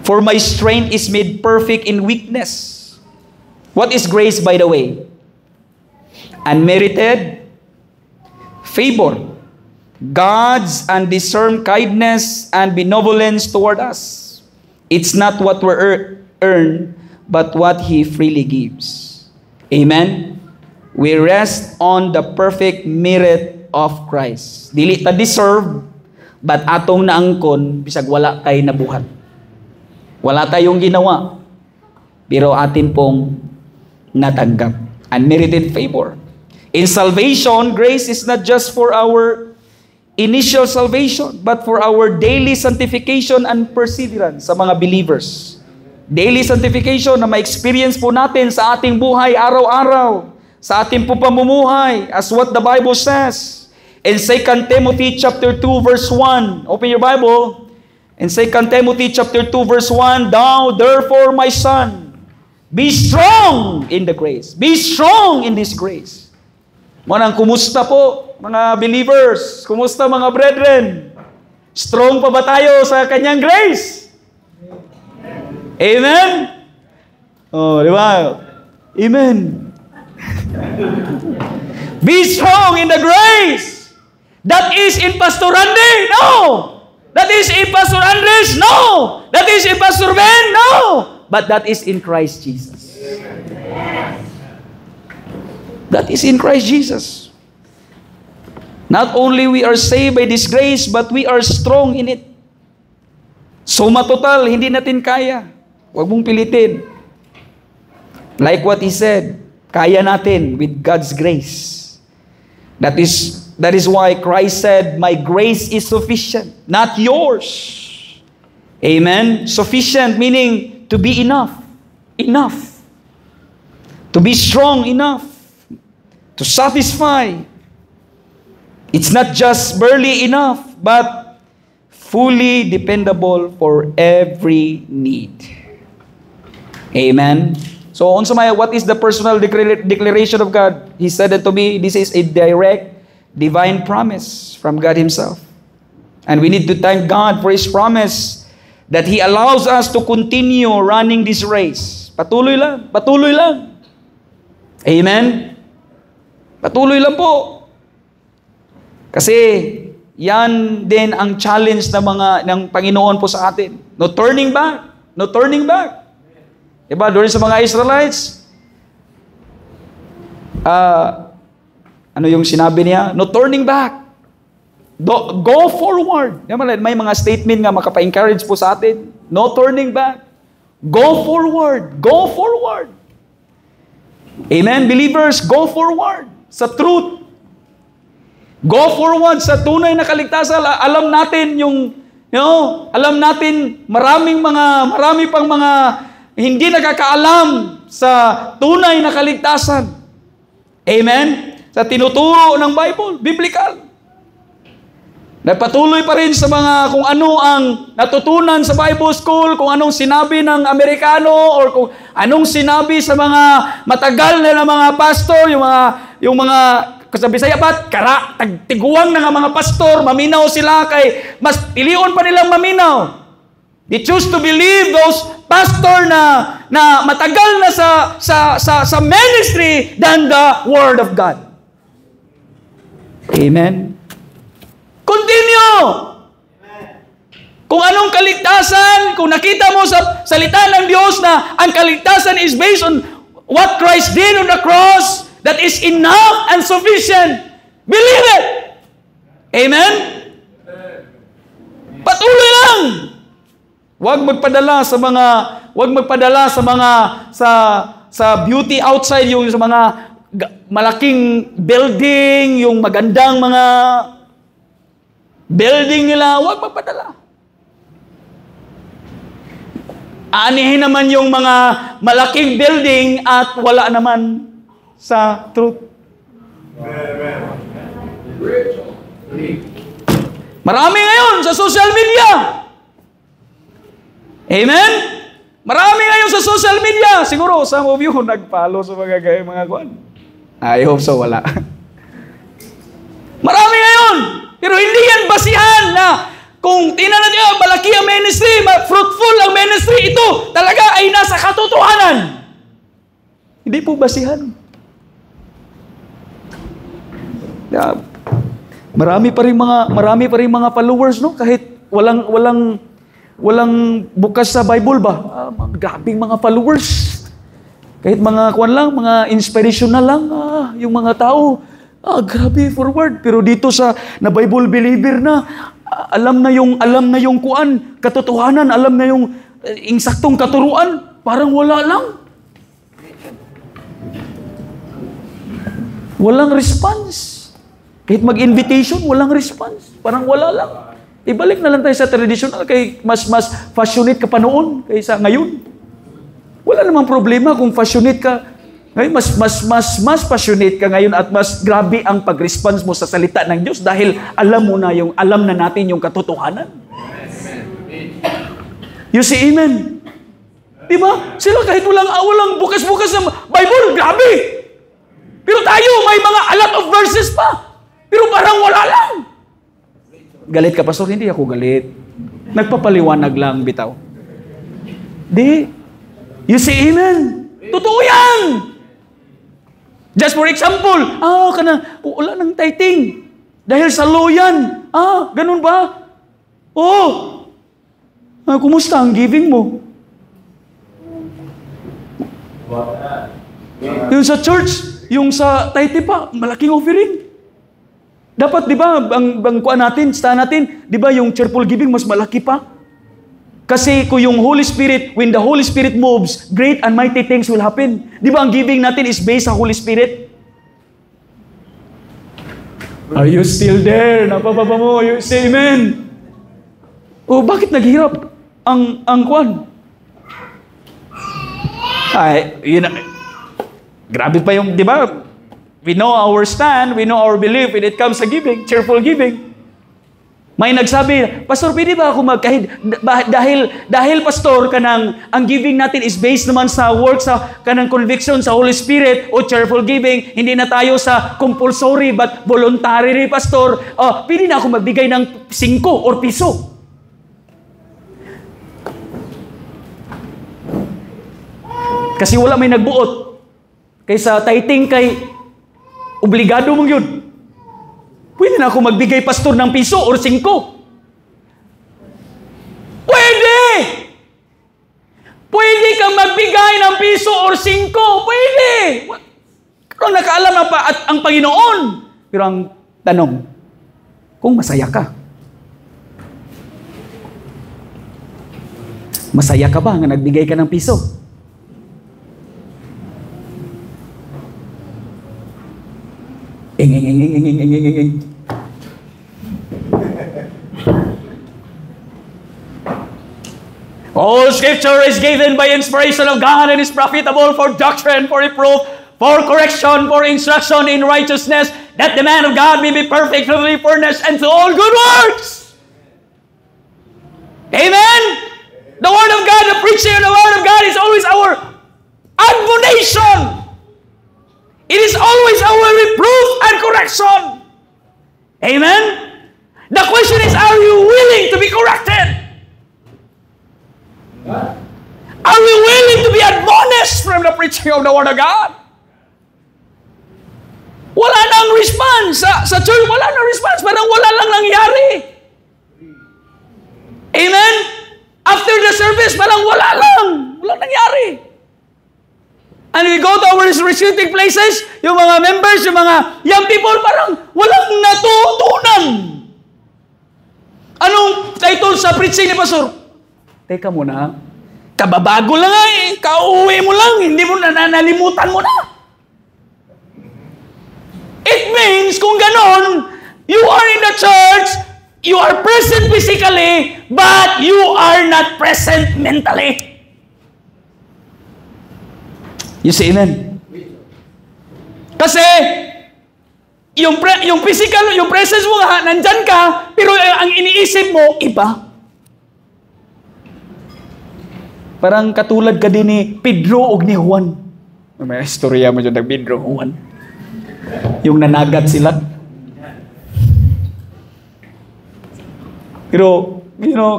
For my strength is made perfect in weakness. What is grace, by the way? Unmerited favor. God's undeserved kindness and benevolence toward us. It's not what we earn, but what He freely gives. Amen? We rest on the perfect merit of Christ. Dili ta deserve, but atong naangkon, bisag wala kay nabuhat. Wala tayong ginawa, pero atin pong natanggap. Unmerited favor. In salvation, grace is not just for our initial salvation, but for our daily sanctification and perseverance sa mga believers. Daily sanctification na ma-experience po natin sa ating buhay araw-araw, sa ating po pamumuhay, as what the Bible says. In 2 Timothy chapter 2 verse 1, open your Bible. In 2 Timothy chapter 2 verse 1, thou therefore my son, be strong in the grace. Be strong in this grace. Manang kumusta po mga believers? Kumusta mga brethren? Strong pa ba tayo sa kanyang grace? Amen? Oh, di ba? Amen. Be strong in the grace. That is in Pastor Randy? No. That is in Pastor Andres? No. That is in Pastor Ben? No. But that is in Christ Jesus. That is in Christ Jesus. Not only we are saved by this grace, but we are strong in it. So matotal, hindi natin kaya. Huwag mong pilitin. Like what he said, kaya natin with God's grace. That is why Christ said, my grace is sufficient, not yours. Amen? Sufficient meaning to be enough. Enough. To be strong enough. To satisfy. It's not just barely enough, but fully dependable for every need. Amen? So, what is the personal declaration of God? He said it to me, this is a direct divine promise from God Himself. And we need to thank God for His promise that He allows us to continue running this race. Patuloy lang. Patuloy lang. Amen? Patuloy lang po. Kasi yan din ang challenge ng Panginoon po sa atin. No turning back. No turning back. Diba? Doon sa mga Israelites, Ano yung sinabi niya? No turning back. Go forward. May mga statement nga makapa-encourage po sa atin. No turning back. Go forward. Go forward. Amen, believers, go forward sa truth. Go forward sa tunay na kaligtasan. Alam natin alam natin marami pang mga hindi nakakaalam sa tunay na kaligtasan. Amen? Sa tinuturo ng Bible, biblical. Nagpatuloy pa rin sa mga kung ano ang natutunan sa Bible school, kung anong sinabi ng Amerikano, or kung anong sinabi sa mga matagal na mga pastor, yung mga sa Bisaya pa, tiguang na nga mga pastor, maminaw sila kay mas pilion pa nilang maminaw. They choose to believe those pastor na matagal na sa ministry than the Word of God. Amen. Continue. Kung anong kaligtasan, kung nakita mo sa salita ng Diyos na ang kaligtasan is based on what Christ did on the cross, that is enough and sufficient. Believe it. Amen? Patuloy lang. Huwag magpadala sa beauty outside, yung sa mga malaking building, yung magandang mga building nila, huwag magpadala. Aanihin naman yung mga malaking building at wala naman sa truth. Marami ngayon sa social media. Amen? Marami ngayon sa social media. Siguro, some of you nag-follow sa mga kuwan. I hope so, wala. Marami ngayon. Pero hindi yan basihan na kung tingnan natin, malaki ang ministry, fruitful ang ministry, ito talaga ay nasa katotohanan. Hindi po basihan. Marami pa ring mga followers, no? Kahit walang bukas sa Bible ba? Grabing mga followers. Kahit mga mga inspirational lang, yung mga tao, grabe forward. Pero dito na Bible believer na, alam na yung kuan, katotohanan, alam na yung insaktong katuruan, parang wala lang. Walang response. Kahit mag-invitation, walang response. Parang wala lang. Ibalik na lang tayo sa traditional kay mas passionate ka pa noon kaysa ngayon. Wala namang problema kung passionate ka. Ngayon, mas passionate ka ngayon at mas grabe ang pag-response mo sa salita ng Diyos dahil alam na natin yung katotohanan. You see, amen? Diba? Sila kahit walang bukas-bukas ng Bible, grabe! Pero tayo, may mga a lot of verses pa. Pero parang wala lang. Galit ka, pastor? Hindi ako galit. Nagpapaliwanag lang, bitaw. Di. You see, amen? Totoo yan! Just for example, wala ng tithing. Dahil sa law yan. Ganun ba? Kumusta ang giving mo? Yung sa church, yung sa tithing pa, malaking offering. Dapat, di ba, ang kuan natin, stand natin, di ba, yung cheerful giving mas malaki pa? Kasi kung yung Holy Spirit, when the Holy Spirit moves, great and mighty things will happen. Di ba, ang giving natin is based sa Holy Spirit? Are you still there? Napapapa mo, you say amen. Bakit naghirap ang kuan? Grabe pa yung, di ba, we know our stand, we know our belief when it comes to giving, cheerful giving. May nagsabi, Pastor, pwede ba ako dahil Pastor, ang giving natin is based naman sa work, sa kanang conviction sa Holy Spirit o cheerful giving, hindi na tayo sa compulsory but voluntary, Pastor. Pwede na ako magbigay ng 5 or piso. Kasi wala may nagbuot. Kaysa tithing kay obligado mong yun. Pwede na ako magbigay, Pastor, ng piso or 5. Pwede! Pwede kang magbigay ng piso or 5. Pwede! Kung nakaalam na pa at ang Panginoon Pero ang tanong, kung masaya ka, masaya ka ba nga nagbigay ka ng piso? Ing. All Scripture is given by inspiration of God and is profitable for doctrine, for reproof, for correction, for instruction in righteousness, that the man of God may be perfect, thoroughly furnished unto all good works. Amen? The Word of God, the preaching of the Word of God is always our admonition. It is always our reproof and correction. Amen? The question is, are you willing to be corrected? Are we willing to be admonished from the preaching of the Word of God? Wala nang response. Sa church, wala nang response. Parang wala lang nangyari. Amen? After the service, parang wala lang. Wala nangyari. And we go to our respective places, yung mga members, yung mga young people, parang walang natutunan. Anong title sa preaching ni Pastor? Teka muna, kababago lang kauwi mo lang, hindi mo nalimutan mo na. It means, kung ganon, you are in the church, you are present physically, but you are not present mentally. You see, amen? Kasi, yung physical, yung presence mo nga, nandyan ka, pero ang iniisip mo, iba. Parang katulad ka din ni Pedro o ni Juan. May istorya mo dyan ng Pedro o Juan. Yung nanagat sila. Pero,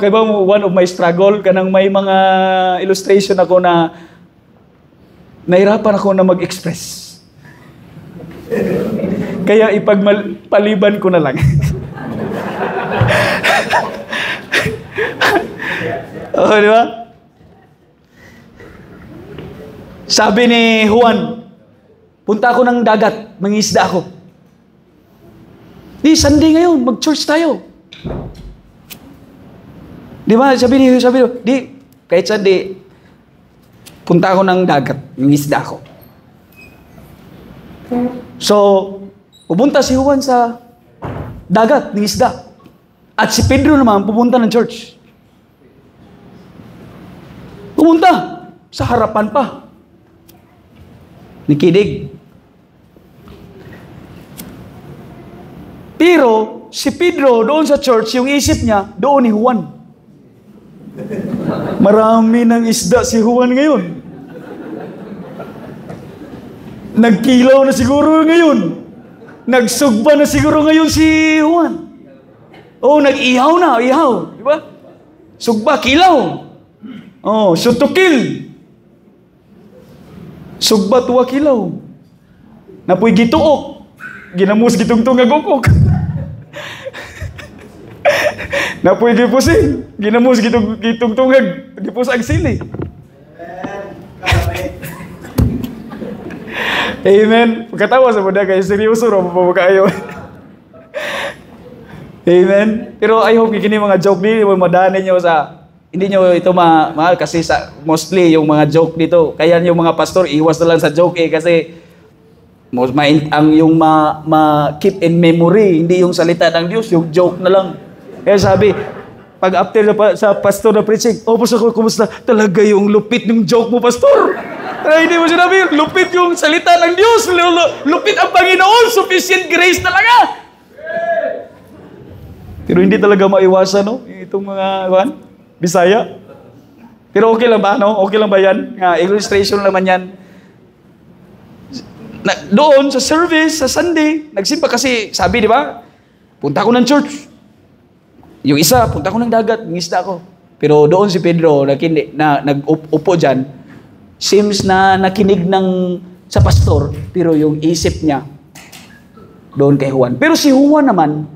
kaya ba one of my struggle, kanang may mga illustration ako na nahirapan ako na mag-express. Kaya ipagpaliban ko na lang. Oh, di ba? Sabi ni Juan, punta ako ng dagat, mangisda ako. Di, Sunday ngayon, mag-church tayo. Di ba? Sabi ni, di, kahit Sunday, punta ako ng dagat, mangisda ako. So, pupunta si Juan sa dagat, mangisda. At si Pedro naman, pupunta ng church. Pupunta, sa harapan pa. Nikidig. Pero, si Pedro, doon sa church, yung isip niya, doon ni Juan. Marami ng isda si Juan ngayon. Nagkilaw na siguro ngayon. Nagsugba na siguro ngayon si Juan. Oh, nag-ihaw na, ihaw. Di ba? Sugba, kilaw. Oh, shoot to kill. Sugba, tuwa, kilaw. Napoy gituok. Ginamos gitungtong agukok. Napoy gipusin. Ginamos gitungtong gipus ag sili. Amen. Pagkatawa sa muda kayo, seryoso ro po kayo. Amen. Pero I hope kini mga joke ni madanin niyo sa hindi nyo ito mahal kasi mostly yung mga joke dito. Kaya yung mga pastor, iwas na lang sa joke kasi yung keep in memory, hindi yung salita ng Diyos, yung joke na lang. Kaya sabi, pag after sa pastor na preaching, pastor ko, kumusta? Talaga yung lupit ng joke mo, pastor. Hindi mo sinabi, lupit yung salita ng Diyos, lupit ang Panginoon, sufficient grace talaga. Pero hindi talaga maiwasan, no? Itong mga, Bisaya. Pero okay lang ba, no? Okay lang ba yan? Illustration naman yan. Doon sa service, sa Sunday, nagsimba kasi, sabi, di ba? Punta ako ng church. Yung isa, punta ako ng dagat, ngisda ako. Pero doon si Pedro, nag-upo dyan, seems na nakinig sa pastor, pero yung isip niya, doon kay Juan. Pero si Juan naman,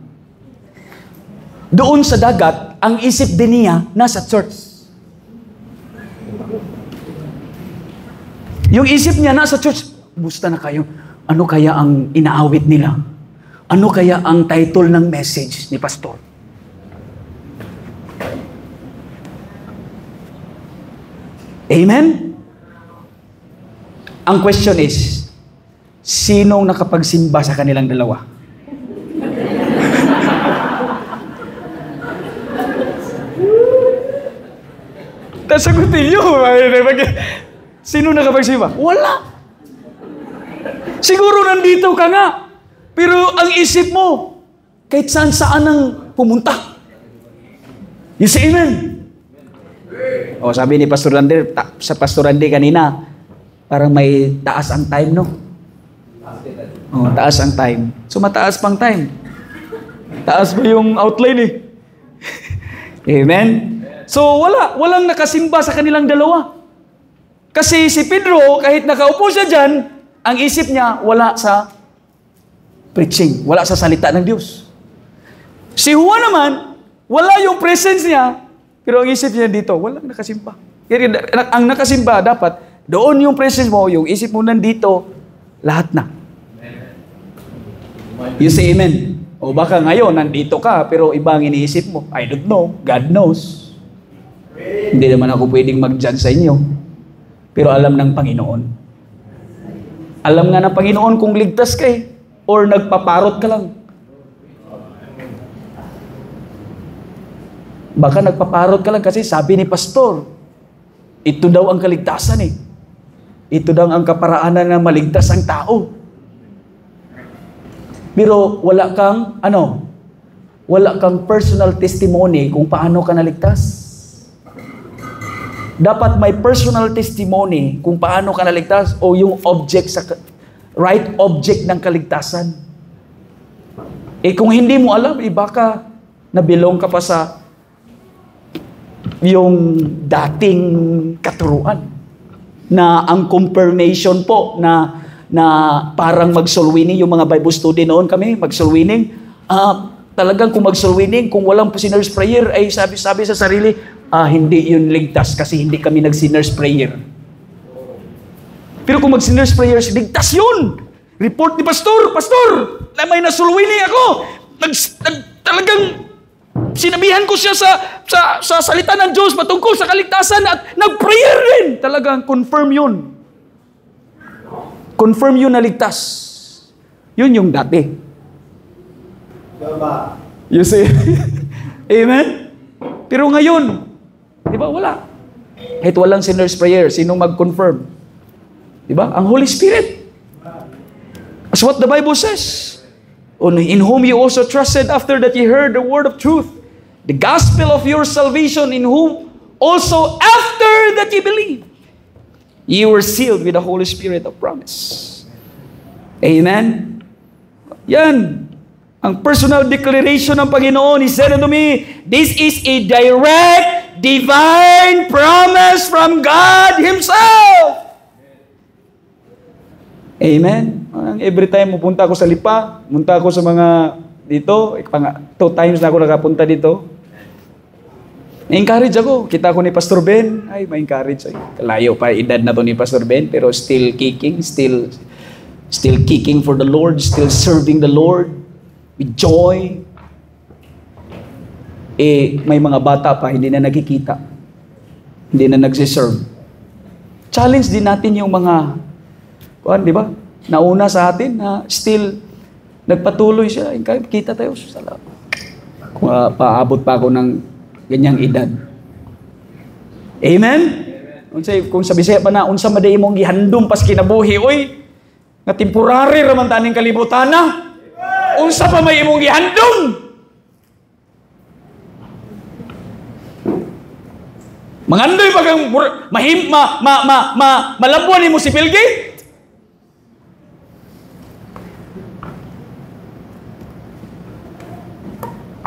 doon sa dagat, ang isip din niya nasa church. Yung isip niya nasa church, busta na kayo. Ano kaya ang inaawit nila? Ano kaya ang title ng message ni Pastor? Amen? Ang question is, sinong nakapagsimba sa kanilang dalawa? Sagutin nyo. Sino nakapagsimba? Wala. Siguro nandito ka nga. Pero ang isip mo, kahit saan ang pumunta. You say amen? O sabi ni Pastor Randy, sa Pastor Randy kanina, parang may taas ang time, no? O, taas ang time. So mataas pang time. Taas ba yung outline eh? Amen? So walang nakasimba sa kanilang dalawa. Kasi si Pedro, kahit nakaupo siya dyan, ang isip niya wala sa preaching, wala sa salita ng Diyos. Si Juan naman, wala yung presence niya, pero ang isip niya dito, walang nakasimba. Kaya ang nakasimba, dapat, doon yung presence mo, yung isip mo nandito, lahat na. You say amen. O baka ngayon, nandito ka, pero iba ang iniisip mo. I don't know. God knows. Hindi naman ako pwedeng mag-judge sa inyo. Pero alam ng Panginoon. Alam nga ng Panginoon kung ligtas ka eh. Or nagpaparot ka lang. Baka nagpaparot ka lang kasi sabi ni Pastor, ito daw ang kaligtasan eh. Ito daw ang kaparaanan na maligtas ang tao. Pero wala kang, wala kang personal testimony kung paano ka naligtas. Dapat may personal testimony kung paano ka naligtas o yung object right object ng kaligtasan. Kung hindi mo alam, baka nabilong ka pa sa yung dating katuruan na ang confirmation po na parang mag-soul-winning, yung mga Bible study noon kami, mag-soul-winning, talagang kung mag-soul-winning, kung walang sinner's prayer, ay sabi sa sarili, hindi yun ligtas kasi hindi kami nag-sinner's prayer. Pero kung mag-sinner's prayer, ligtas yun! Report ni Pastor, na may na-soul-winning ako! Talagang sinabihan ko siya sa salita ng Diyos patungkol sa kaligtasan at nag-prayer rin! Talagang confirm yun. Confirm yun na ligtas. Yun yung dati. You see? Amen? Pero ngayon, di ba, wala. Kahit walang sinner's prayer, sinong mag-confirm? Di ba? Ang Holy Spirit. That's what the Bible says. In whom you also trusted after that you heard the word of truth, the gospel of your salvation, in whom also after that you believe, you were sealed with the Holy Spirit of promise. Amen? Yan. Ang personal declaration ng Panginoon, He said unto me, this is a direct, divine promise from God Himself. Amen? Every time pupunta ako sa Lipa, punta ako sa mga dito, 2 times na ako nakapunta dito. Na-encourage ako. Kita ko ni Pastor Ben, ay ma-encourage. Layo pa edad na to ni Pastor Ben, pero still kicking, still kicking for the Lord, still serving the Lord with joy. May mga bata pa, hindi na nagkikita. Hindi na nagsiserve. Challenge din natin yung mga, di ba? Nauna sa atin na still nagpatuloy siya. Kita tayo. Salamat. Kung paabot pa ako ng ganyang edad. Amen? Kung sa Bisaya pa na, unsa maday mong gihandom pas kinabuhi, oy, nga temporary raman taning kalibutan na. Unsa pa may imong gihandom? Mangandoy bagang malabuan nimo si Bill Gates?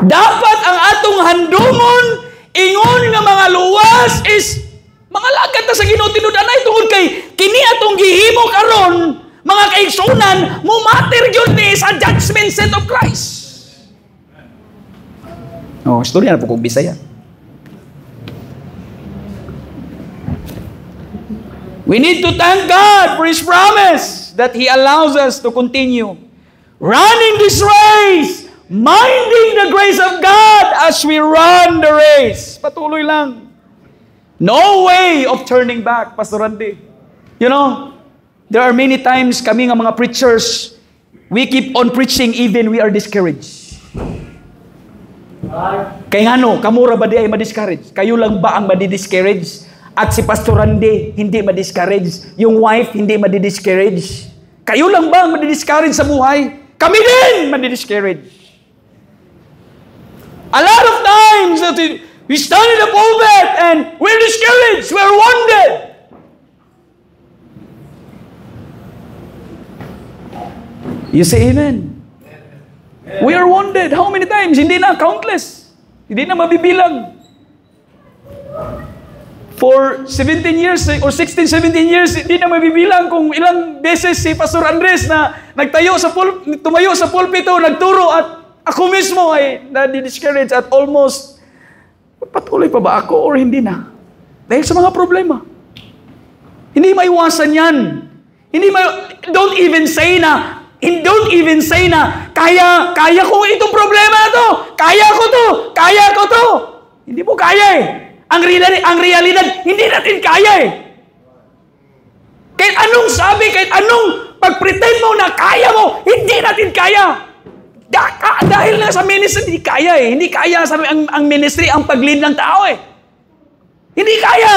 Dapat ang atong handumon, ingon nga mga luwas is mga lagad na sa Ginoo tinud-anay tungod kay kini atong gihimo karon, mga kaigsunan, mumater gyud ni sa judgment seat of Christ. Istorya na po kong Bisaya. We need to thank God for His promise that He allows us to continue. Running this race, minding the grace of God as we run the race. Patuloy lang. No way of turning back, Pastor Randy. You know, there are many times kami nga mga preachers, we keep on preaching even we are discouraged. Kaya nga no, kamura ba di ay ma-discourage? Kayo lang ba ang madi-discourage? At si Pastor Randy, hindi ma-discourage. Yung wife, hindi madi-discourage. Kayo lang ba ang madi-discourage sa buhay? Kami din madi-discourage. A lot of times that we stand in the pulpit and we're discouraged, we're wounded. You say amen? We are wounded. How many times? Hindi na, countless. Hindi na mabibilang. For 17 years or 16, 17 years, hindi na mabibilang kung ilang beses si Pastor Andres na tumayo sa pulpito, nagturo at ako mismo ay na-discourage at almost, patuloy pa ba ako or hindi na? Dahil sa mga problema. Hindi maiwasan yan. Don't even say na, kaya ko itong problema na to. Kaya ko to. Hindi mo kaya eh. Ang realidad, hindi natin kaya eh. Kahit anong sabi, kahit anong pag-pretend mo na kaya mo, hindi natin kaya. Dahil nga sa ministry, hindi kaya eh. Hindi kaya ang ministry, ang pag-lead ng tao eh. Hindi kaya.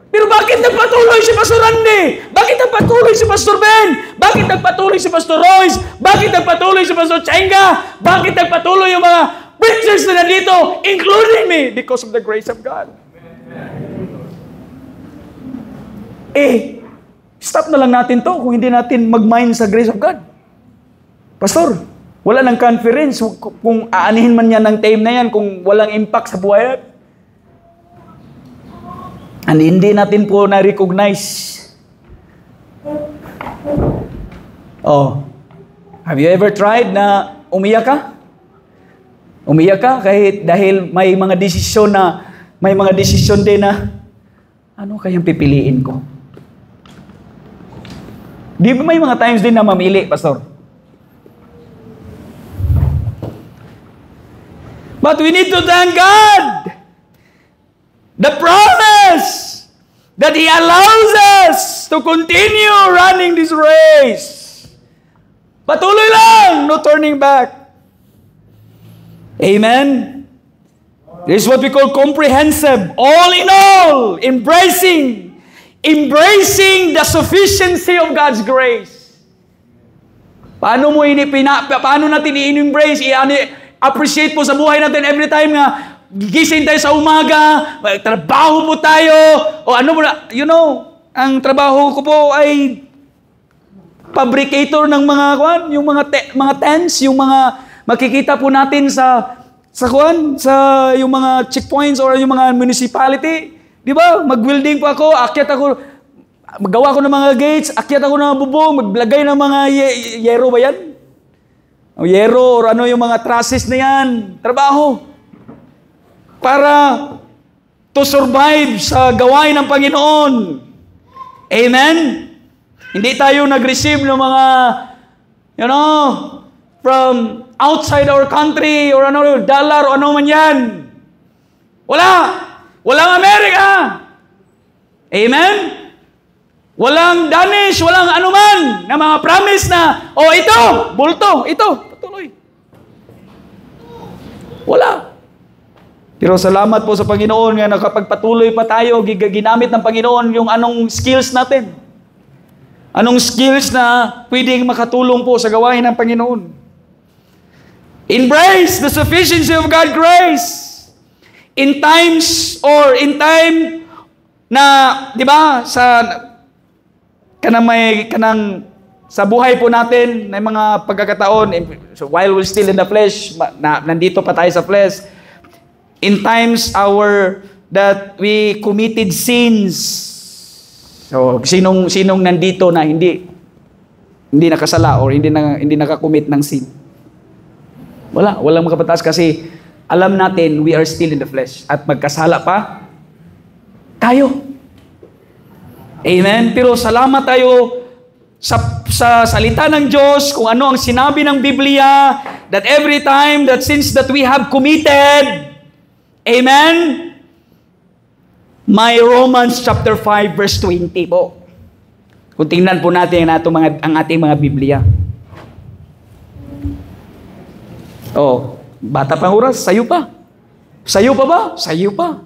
Pero bakit nagpatuloy si Pastor Randy? Bakit nagpatuloy si Pastor Ben? Bakit nagpatuloy si Pastor Royce? Bakit nagpatuloy si Pastor Chenga? Bakit nagpatuloy yung mga preachers na nandito, including me, because of the grace of God? Stop na lang natin to kung hindi natin mag-mind sa grace of God. Pastor, wala nang conference kung aanihin man yan ng time na yan kung walang impact sa buhay. And hindi natin po na-recognize. Have you ever tried na umiyak ka? Umiyak ka kahit dahil may mga desisyon din na ano kayang pipiliin ko? Di ba may mga times din na mamili, Pastor? But we need to thank God. The promise that He allows us to continue running this race. Patuloy lang, no turning back. Amen? This is what we call comprehensive, all in all, embracing the sufficiency of God's grace. Paano natin i-embrace, i-appreciate po sa buhay natin every time nga gising tayo sa umaga, trabaho po tayo, o ano mo na, ang trabaho ko po ay fabricator ng mga yung mga tents, yung mga makikita po natin sa yung mga checkpoints or yung mga municipality. Di ba? Mag-welding po ako, magawa ko ng mga gates, akyat ako ng bubong, maglagay ng mga yero ba yan? O yero or ano yung mga trusses na yan. Trabaho. Para to survive sa gawain ng Panginoon. Amen? Hindi tayo nag-receive ng mga, from outside our country or dollar o ano man yan. Walang Amerika. Amen? Walang Danish, walang anuman na mga promise na, ito, bulto, ito, patuloy. Wala. Pero salamat po sa Panginoon nga nakapagpatuloy pa tayo, ginamit ng Panginoon yung anong skills natin. Anong skills na pwedeng makatulong po sa gawain ng Panginoon. Embrace the sufficiency of God's grace. In time na, di ba, sa buhay po natin, may mga pagkakataon, so while we're still in the flesh, nandito pa tayo sa flesh, in times that we committed sins. So, sinong nandito na hindi nakasala or hindi nakakommit ng sin? Walang makapatas kasi alam natin we are still in the flesh at magkasala pa tayo. Amen? Pero salamat tayo sa salita ng Diyos, kung ano ang sinabi ng Biblia, that every time that sins that we have committed, amen, may Romans chapter 5 verse 20 po. Kung tingnan po natin ang ating mga Biblia. Oh, bata pang oras, sayo pa. Sayo pa ba? Sayo pa.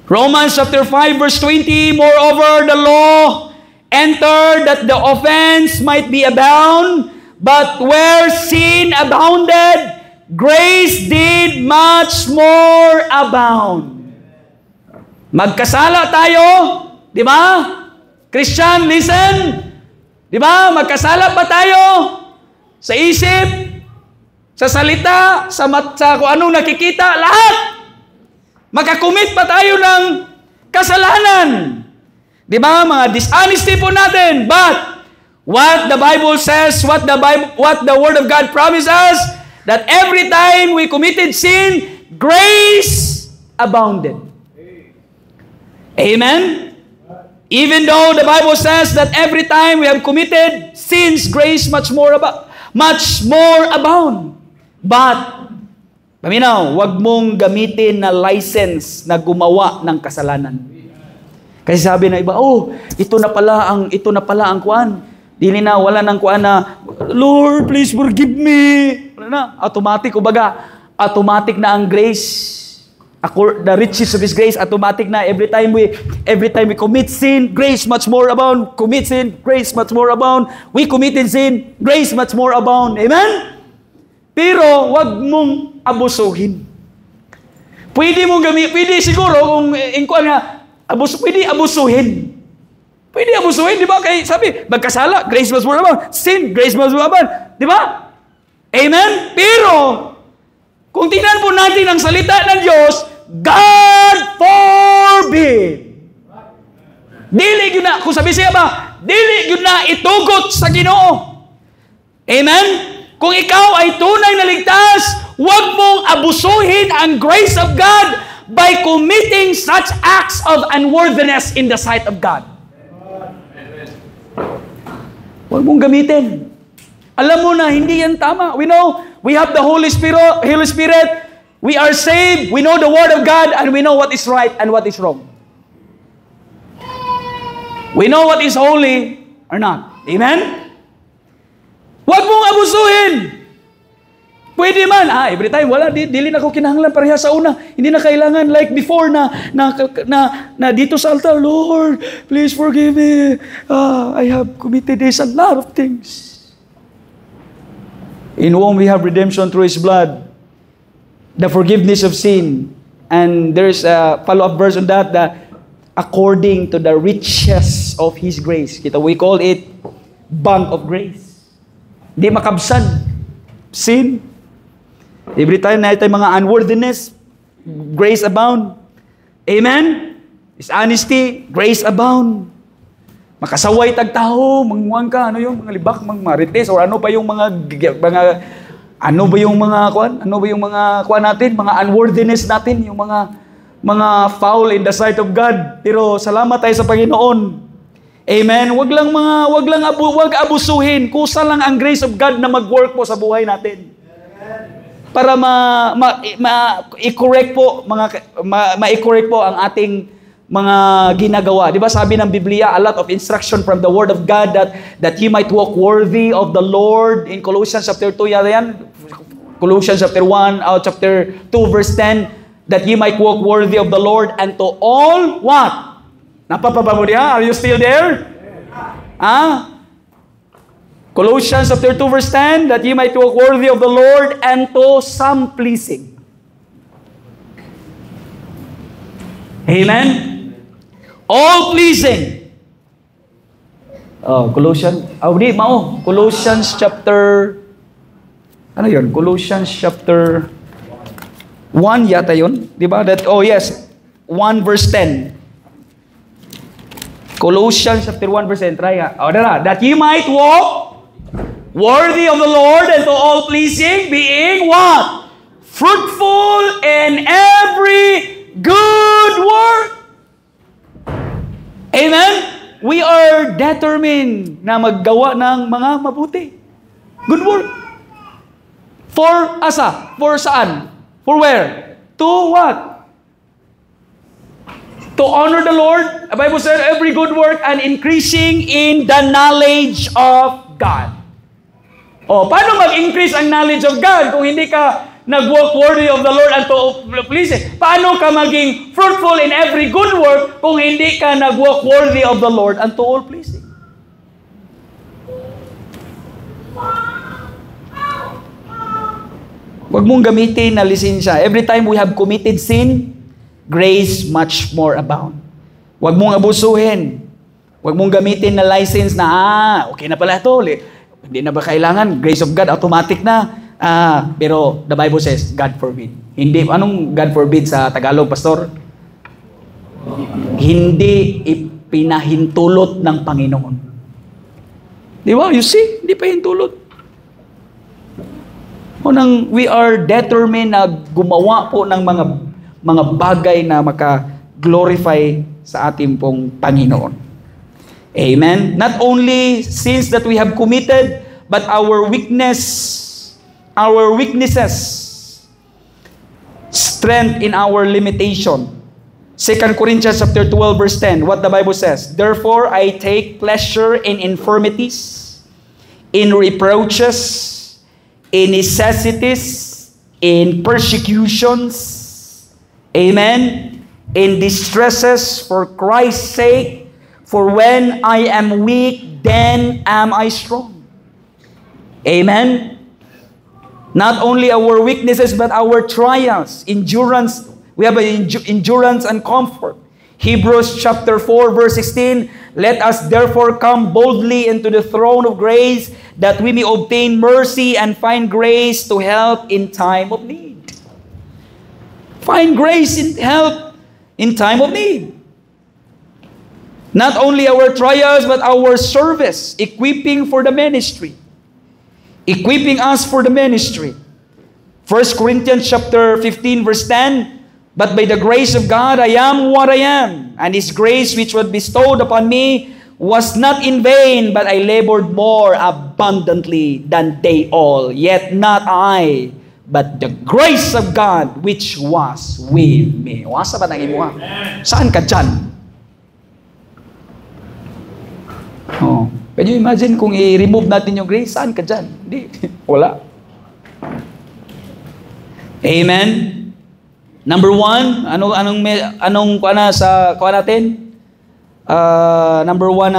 Romans chapter 5 verse 20, moreover the law entered that the offense might be abound, but where sin abounded, grace did much more abound. Magkasala tayo, di ba? Christian, listen. Di ba? Magkasala pa tayo sa isip, sa salita, sa kung anong nakikita, lahat. Magkakumit pa tayo ng kasalanan. Di ba? Mga dishonesty po natin. But what the Bible says, what the Word of God promises, that every time we committed sin, grace abounded. Amen? Even though the Bible says that every time we have committed sins, grace much more abound. But, paminaw, wag mong gamitin na license na gumawa ng kasalanan. Kasi sabi na iba, oh, ito na pala ang kuan. Dili na, wala nang kuan na, Lord, please forgive me. Wala na, automatic na ang grace. The riches of His grace, automatic na. Every time we commit sin, grace much more abound. Commit sin, grace much more abound. We committed sin, grace much more abound. Amen? Pero, wag mong abusuhin. Pwede siguro, kung ingkuan nga, pwede abusuhin. Pwede abusuhin, di ba? Kaya sabi, magkasala, grace much more abound. Sin, grace much more abound. Di ba? Amen? Pero, kung tingnan po natin ang salita ng Diyos, God forbid. Dili yun na, kung sabi siya ba, dili yun na itugot sa Ginoo. Amen? Kung ikaw ay tunay na ligtas, huwag mong abusuhin ang grace of God by committing such acts of unworthiness in the sight of God. Huwag mong gamitin. Alam mo na, hindi yan tama. We know, we have the Holy Spirit. We are saved. We know the Word of God, and we know what is right and what is wrong. We know what is holy or not. Amen? Huwag mong abusuhin. Pwede man. Every time, wala. Dili na ako kinahanglan pareha sa una. Hindi na kailangan like before na dito sa altar, Lord, please forgive me. I have committed a lot of things. In whom we have redemption through His blood, the forgiveness of sin. And there's a follow-up verse on that, according to the riches of His grace. We call it bank of grace. Di makabsan. Sin. Every time na ito mga unworthiness, grace abound. Amen? Dishonesty, grace abound. Makasaway tagtaho, manguang ka, ano yung mga libak, mga marites, or ano pa yung mga kuan natin, mga unworthiness natin, yung mga foul in the sight of God. Pero salamat tayo sa Panginoon. Amen. Wag abusuhin. Kusa lang ang grace of God na mag-work po sa buhay natin. Para ma-correct po ang ating mga ginagawa. Di ba sabi ng Biblia, a lot of instruction from the Word of God that you might walk worthy of the Lord. In Colossians chapter 2, yan. Colossians chapter 1, chapter 2, verse 10, that you might walk worthy of the Lord and to all what? Napapaba mo diha? Are you still there? Colossians chapter 2, verse 10, that you might walk worthy of the Lord and to some pleasing. Amen? All pleasing. Colossians chapter, ano yun? Colossians chapter 1 yata yun. Diba? 1 verse 10. Colossians chapter 1 verse 10. Try nga. That you might walk worthy of the Lord and to all pleasing, being what? Fruitful in every good work. Amen? we are determined na maggawa ng mga mabuti. Good work. For asa? For saan? For where? To what? To honor the Lord. The Bible said, every good work and increasing in the knowledge of God. O, paano mag-increase ang knowledge of God kung hindi ka nag-walk worthy of the Lord and to please Him? Paano ka maging fruitful in every good work kung hindi ka nag-walk worthy of the Lord and to all pleasing? Huwag mong gamitin na lisensya. Every time we have committed sin, grace much more abound. Huwag mong abusuhin. Huwag mong gamitin na license na, okay na pala ito. Hindi na ba kailangan? Grace of God, automatic na. Pero the Bible says, God forbid. Hindi, anong God forbid sa Tagalog, Pastor? Hindi ipinahintulot ng Panginoon. Di ba? You see? Hindi pa hintulot. We are determined na gumawa po ng mga bagay na maka-glorify sa ating pong Panginoon. Amen? Not only sins that we have committed, but our weaknesses, strength in our limitation. 2 Corinthians chapter 12 verse 10, what the Bible says, therefore I take pleasure in infirmities, in reproaches, in necessities, in persecutions, amen, in distresses for Christ's sake, for when I am weak, then am I strong. Amen. Not only our weaknesses, but our trials, endurance. We have endurance and comfort. Hebrews chapter 4, verse 16, let us therefore come boldly into the throne of grace, that we may obtain mercy and find grace to help in time of need. Find grace in help in time of need. Not only our trials, but our service, equipping for the ministry. Equipping us for the ministry. 1 Corinthians chapter 15 verse 10, but by the grace of God I am what I am, and His grace which was bestowed upon me was not in vain, but I labored more abundantly than they all. Yet not I, but the grace of God which was with me. Wasa ba nang imuha? Saan ka dyan? Oh. Can you imagine kung i-remove natin yung grace? Saan ka dyan? Hindi. Wala. Amen? Number one, anong kuha sa kuha natin? Number one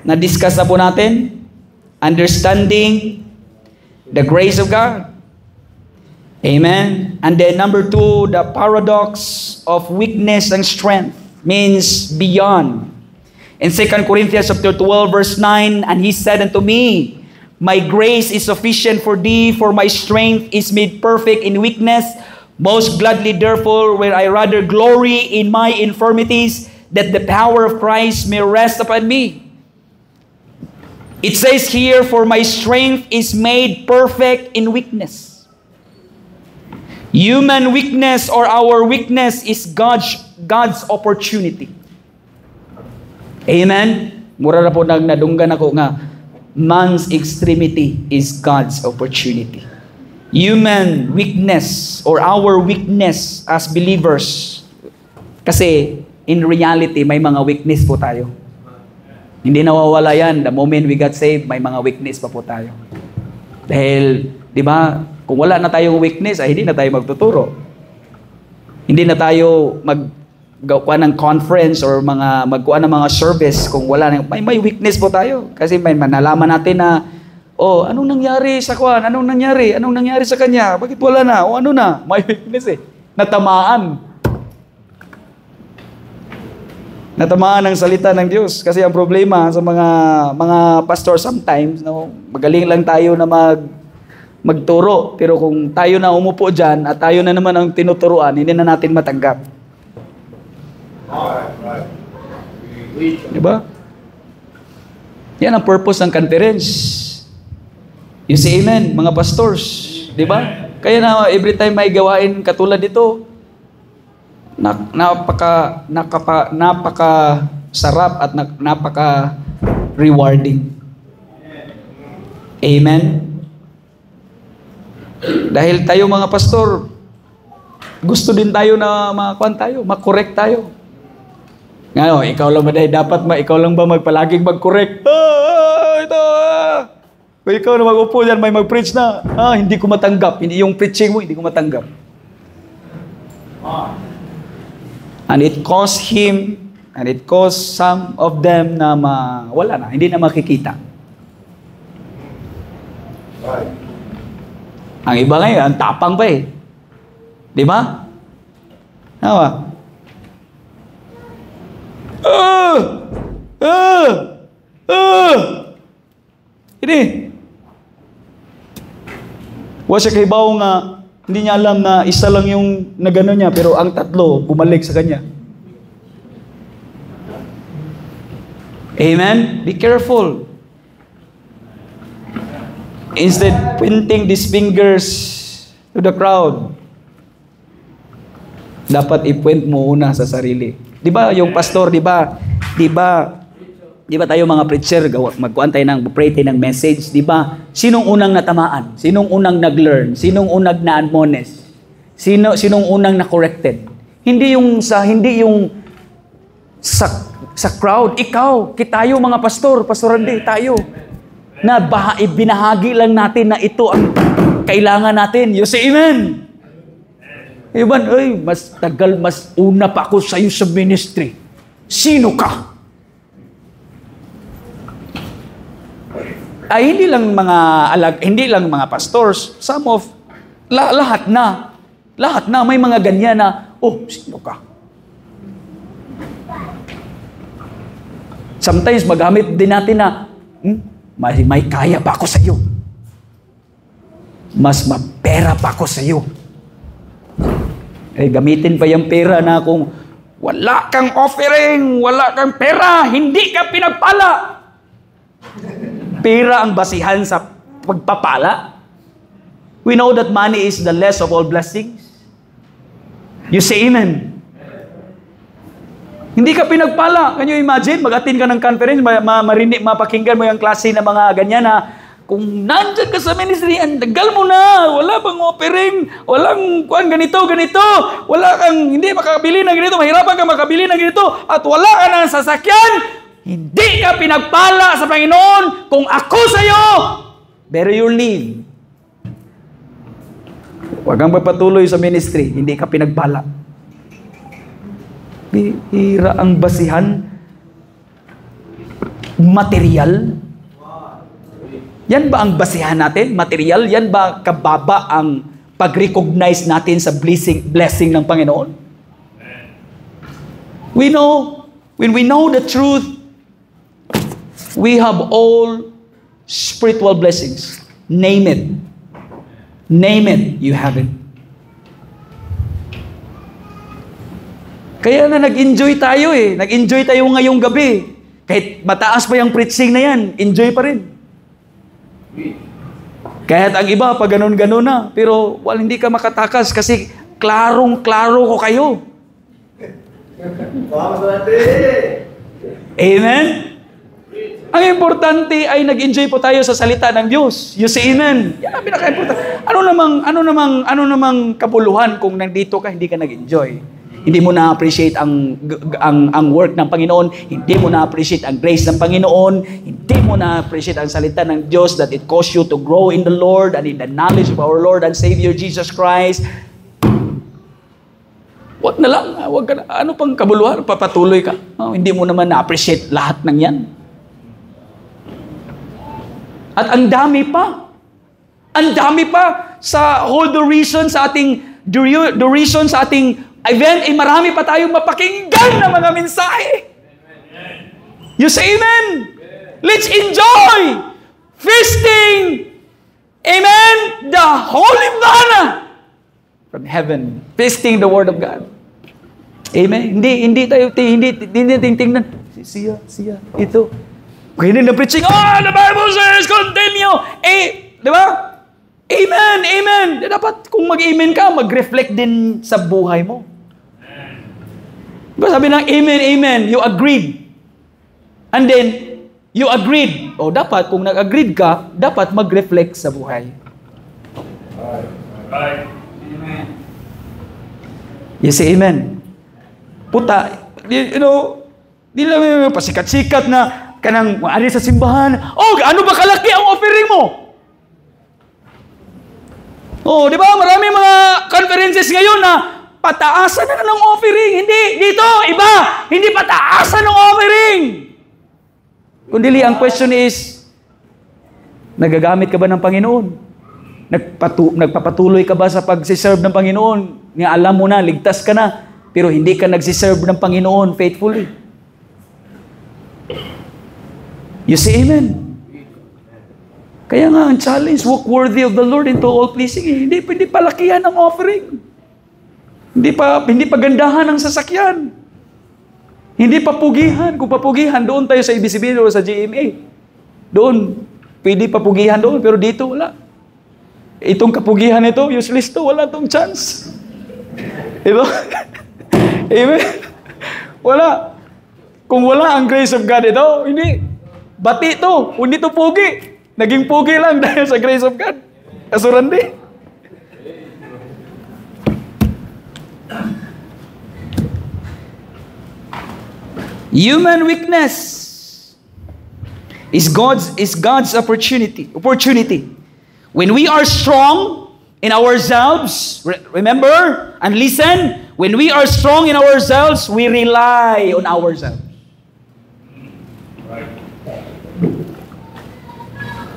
na discuss na po natin. Understanding the grace of God. Amen? And then number two, the paradox of weakness and strength means beyond. In 2 Corinthians chapter 12 verse 9, and He said unto me, my grace is sufficient for thee, for my strength is made perfect in weakness. Most gladly therefore will I rather glory in my infirmities, that the power of Christ may rest upon me. It says here, for my strength is made perfect in weakness. Human weakness or our weakness is God's opportunity. Amen? Mura na po nadunggan ako nga, man's extremity is God's opportunity. Human weakness or our weakness as believers, kasi in reality, may mga weakness po tayo. Hindi nawawala yan. The moment we got saved, may mga weakness pa po tayo. Dahil, di ba, kung wala na tayong weakness, ay hindi na tayo magtuturo. Hindi na tayo magkuha ng conference or magkuha ng mga service kung wala na. May weakness po tayo. Kasi may nalaman natin na, anong nangyari sa kuwan? Anong nangyari sa kanya? Bakit wala na? Ano na? May weakness Natamaan ng salita ng Diyos. Kasi ang problema sa mga pastor sometimes, magaling lang tayo na magturo. Pero kung tayo na umupo dyan at tayo na naman ang tinuturuan, hindi na natin matanggap. Diba? Yan ang purpose ng conference. You say amen, mga pastors. Diba? Kaya na every time may gawain katulad dito, napaka sarap at napaka-rewarding. Amen? Dahil tayo mga pastor, gusto din tayo na makorek tayo. Ngayon, ikaw lang ba ikaw lang ba magpalaging mag-correct? Kung ikaw na mag-upo dyan, may mag-preach na, hindi ko matanggap. Hindi yung preaching mo, hindi ko matanggap. And it caused him, and it caused some of them na wala na, hindi na makikita. Ang iba ngayon, ang tapang pa eh. Di ba? Nawa? Ini. Wala siya kay Bao nga, hindi niya alam na isa lang yung nagano niya, pero ang tatlo bumalik sa kanya. Amen? Be careful. Instead pointing these fingers to the crowd, dapat i-point mo una sa sarili. Di ba yung pastor, di ba tayo mga preacher, magkuhan tayo pray tayo ng message, di ba? Sinong unang natamaan? Sinong unang nag-learn? Sinong unang na-admonish? Sinong unang na-corrected? Hindi yung sa crowd, ikaw, tayo mga pastor, Randy, tayo. Na ibinahagi lang natin na ito ang kailangan natin. You say amen? Iban, mas una pa ako sa iyo sa ministry. Sino ka? Ay, hindi lang mga pastors, lahat na, may mga ganyan na, sino ka? Sometimes, magamit din natin na, may kaya pa ako sa iyo. Mas mapera pa ako sa iyo. Gamitin pa yung pera na kung wala kang offering, wala kang pera, hindi ka pinagpala. Pera ang basihan sa pagpapala. We know that money is the less of all blessings. You say amen. Hindi ka pinagpala. Can you imagine? Mag-attend ka ng conference, mapakinggan mo yung klase na mga ganyan na kung nandyan ka sa ministry, ang tagal mo na, wala bang offering, walang ganito, hindi makakabili ng ganito, mahirapan ka makabili ng ganito, at wala ka ng sasakyan, hindi ka pinagpala sa Panginoon. Kung ako sa'yo, better you leave. Huwag kang papatuloy sa ministry, hindi ka pinagpala. Bihira ang basihan. Material. Yan ba ang basihan natin? Material? Yan ba kababa ang pag-recognize natin sa blessing ng Panginoon? When we know the truth, we have all spiritual blessings. Name it. Name it, you have it. Kaya na nag-enjoy tayo eh. Nag-enjoy tayo ngayong gabi. Kahit mataas pa yung preaching na yan, enjoy pa rin. Kahit ang iba, pag ganun-ganun na. Pero hindi ka makatakas kasi klarong-klaro ko kayo. Amen? Ang importante ay nag-enjoy po tayo sa salita ng Diyos. You say amen. Yan ang pinaka-importante. Ano namang kabuluhan kung nandito ka, hindi ka nag-enjoy? Hindi mo na-appreciate ang work ng Panginoon. Hindi mo na-appreciate ang grace ng Panginoon. Hindi mo na-appreciate ang salita ng Diyos that it caused you to grow in the Lord and in the knowledge of our Lord and Savior Jesus Christ. Wag na lang. Wag ka na. Ano pang kabuluhan? Papatuloy ka. Hindi mo naman na-appreciate lahat ng yan. At ang dami pa. Ang dami pa sa whole duration sa ating event, marami pa tayong mapakinggan na mga mensahe. You say amen? Let's enjoy feasting. Amen? The holy manna from heaven. Feasting the word of God. Amen? Hindi tayo tingnan. Siya, ito. Ganyan na preaching. The Bible says, continue. Di ba? Amen. Dapat kung mag-amen ka, mag-reflect din sa buhay mo. Diba sabi ng amen, you agreed. And then, you agreed. O dapat, kung nag-agreed ka, dapat mag-reflect sa buhay. Right. You say amen? Puta, you know, di lang yung pasikat-sikat na kanang maari sa simbahan. Oh, ano ba kalaki ang offering mo? Oh, di ba? Marami mga conferences ngayon na pataasan na ng offering. Hindi, dito, iba. Hindi pataasan ng offering. Kundi ang question is, nagagamit ka ba ng Panginoon? Nagpapatuloy ka ba sa pag-serve ng Panginoon? Nga alam mo na, ligtas ka na, pero hindi ka nagsiserve ng Panginoon faithfully. You say amen? Kaya nga, ang challenge, walk worthy of the Lord into all pleasing. Hindi palakihan ang offering. Hindi pa gandahan ang sasakyan. Hindi pa pugihan. Kung papugihan, doon tayo sa ABCBN o sa GMA. Doon, pwede papugihan doon, pero dito wala. Itong kapugihan ito, useless to, wala tong chance. Ito? Amen? Wala. Kung wala ang grace of God ito, hindi. Bati to, hindi to pugi. Naging pugi lang dahil sa grace of God. Kasurandi. Human weakness is God's opportunity. When we are strong in ourselves, remember and listen, when we are strong in ourselves, we rely on ourselves.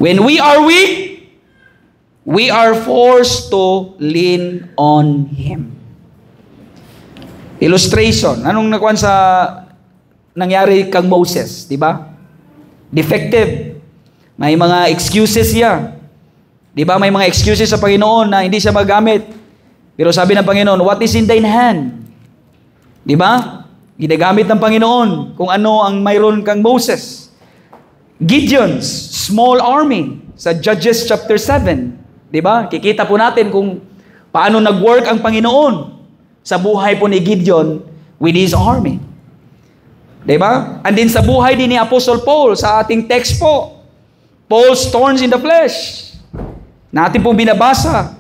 When we are weak, we are forced to lean on Him. Illustration. Anong nakuha sa nangyari kang Moses, di ba? Defective. May mga excuses siya. Di ba? May mga excuses sa Panginoon na hindi siya magamit. Pero sabi ng Panginoon, what is in thine hand? Di ba? Ginagamit ng Panginoon kung ano ang mayroon kang Moses. Gideon's small army sa Judges chapter 7. Di ba? Kikita po natin kung paano nag-work ang Panginoon sa buhay po ni Gideon with his army. Diba? And din sa buhay din ni Apostle Paul, sa ating text po, Paul's thorns in the flesh. Natin pong binabasa.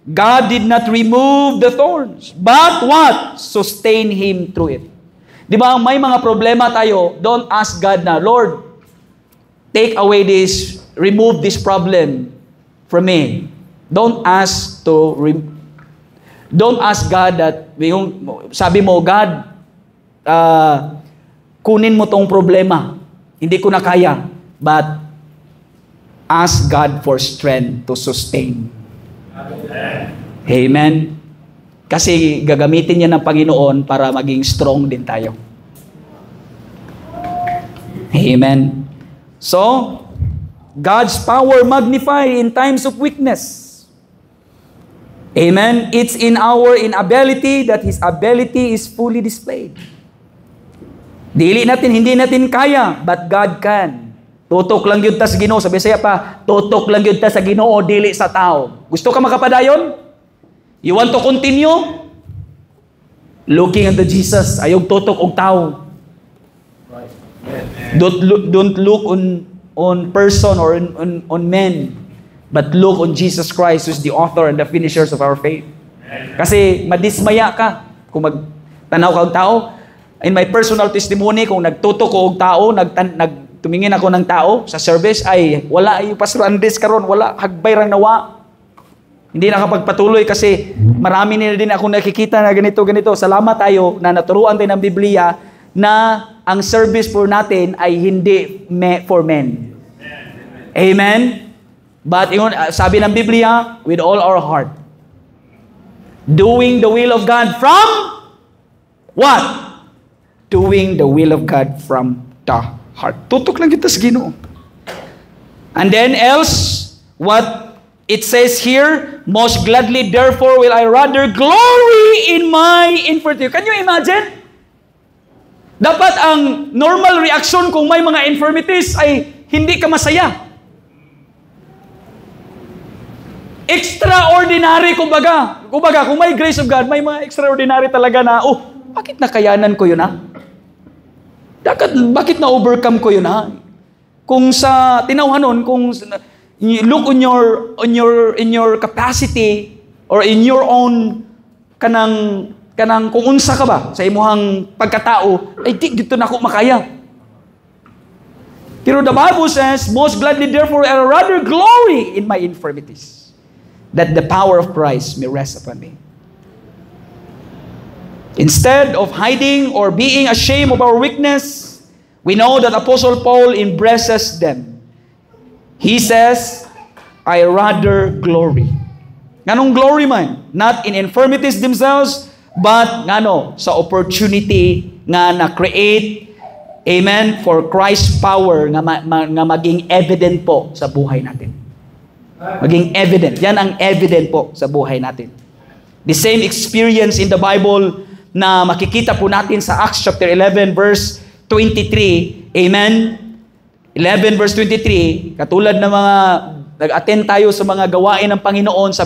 God did not remove the thorns, but what? Sustain him through it. Diba? May mga problema tayo, don't ask God na, Lord, take away this, remove this problem from me. Don't ask God that, sabi mo, God, kunin mo tong problema. Hindi ko na kaya. But, ask God for strength to sustain. Amen. Kasi gagamitin niya ng Panginoon para maging strong din tayo. Amen. So, God's power magnified in times of weakness. Amen. It's in our inability that His ability is fully displayed. Hindi natin kaya, but God can. Tutok lang yun ta sa Ginoo. Sabi saya pa, tutok lang yun ta sa Ginoo, dili sa tao. Gusto ka makapadayon? You want to continue? Looking unto Jesus. Ayog tutok og tao. Don't look on person or on men, but look on Jesus Christ, who's the author and the finishers of our faith. Kasi madismaya ka kung magtanaw ka og tao. In my personal testimony, kung nagtutok ko og tao, tumingin ako ng tao sa service, ay wala yung Pastor Andres karon, wala, hagbay rang nawa. Hindi nakapagpatuloy kasi marami nila din ako nakikita na ganito. Salamat tayo na naturuan tayo ng Biblia na ang service po natin ay hindi for men. Amen? But sabi ng Biblia, with all our heart, doing the will of God from what? Doing the will of God from the heart. Tutok lang kita sa Ginoo. And then else, what it says here, most gladly therefore will I rather glory in my infirmity. Can you imagine? Dapat ang normal reaction kung may mga infirmities ay hindi ka masaya. Extraordinary, kumbaga, kung may grace of God, may mga extraordinary talaga na, bakit nakayanan ko yun, Bakit na-overcome ko yun, ha? Kung sa tinawhanon, kung you look in your capacity or in your own kanang kung unsa ka ba sa imuhang pagkatao, ay di dito na ako makaya. Pero the Bible says, most gladly therefore I rather glory in my infirmities, that the power of Christ may rest upon me. Instead of hiding or being ashamed of our weakness, we know that Apostle Paul embraces them. He says, I rather glory. Nganong glory man? Not in infirmities themselves, but ngano sa opportunity nga na-create, amen, for Christ's power nga maging evident po sa buhay natin. Maging evident. Yan ang evident po sa buhay natin. The same experience in the Bible na makikita po natin sa Acts chapter 11 verse 23. Amen? 11 verse 23, katulad ng mga nag-attend tayo sa mga gawain ng Panginoon sa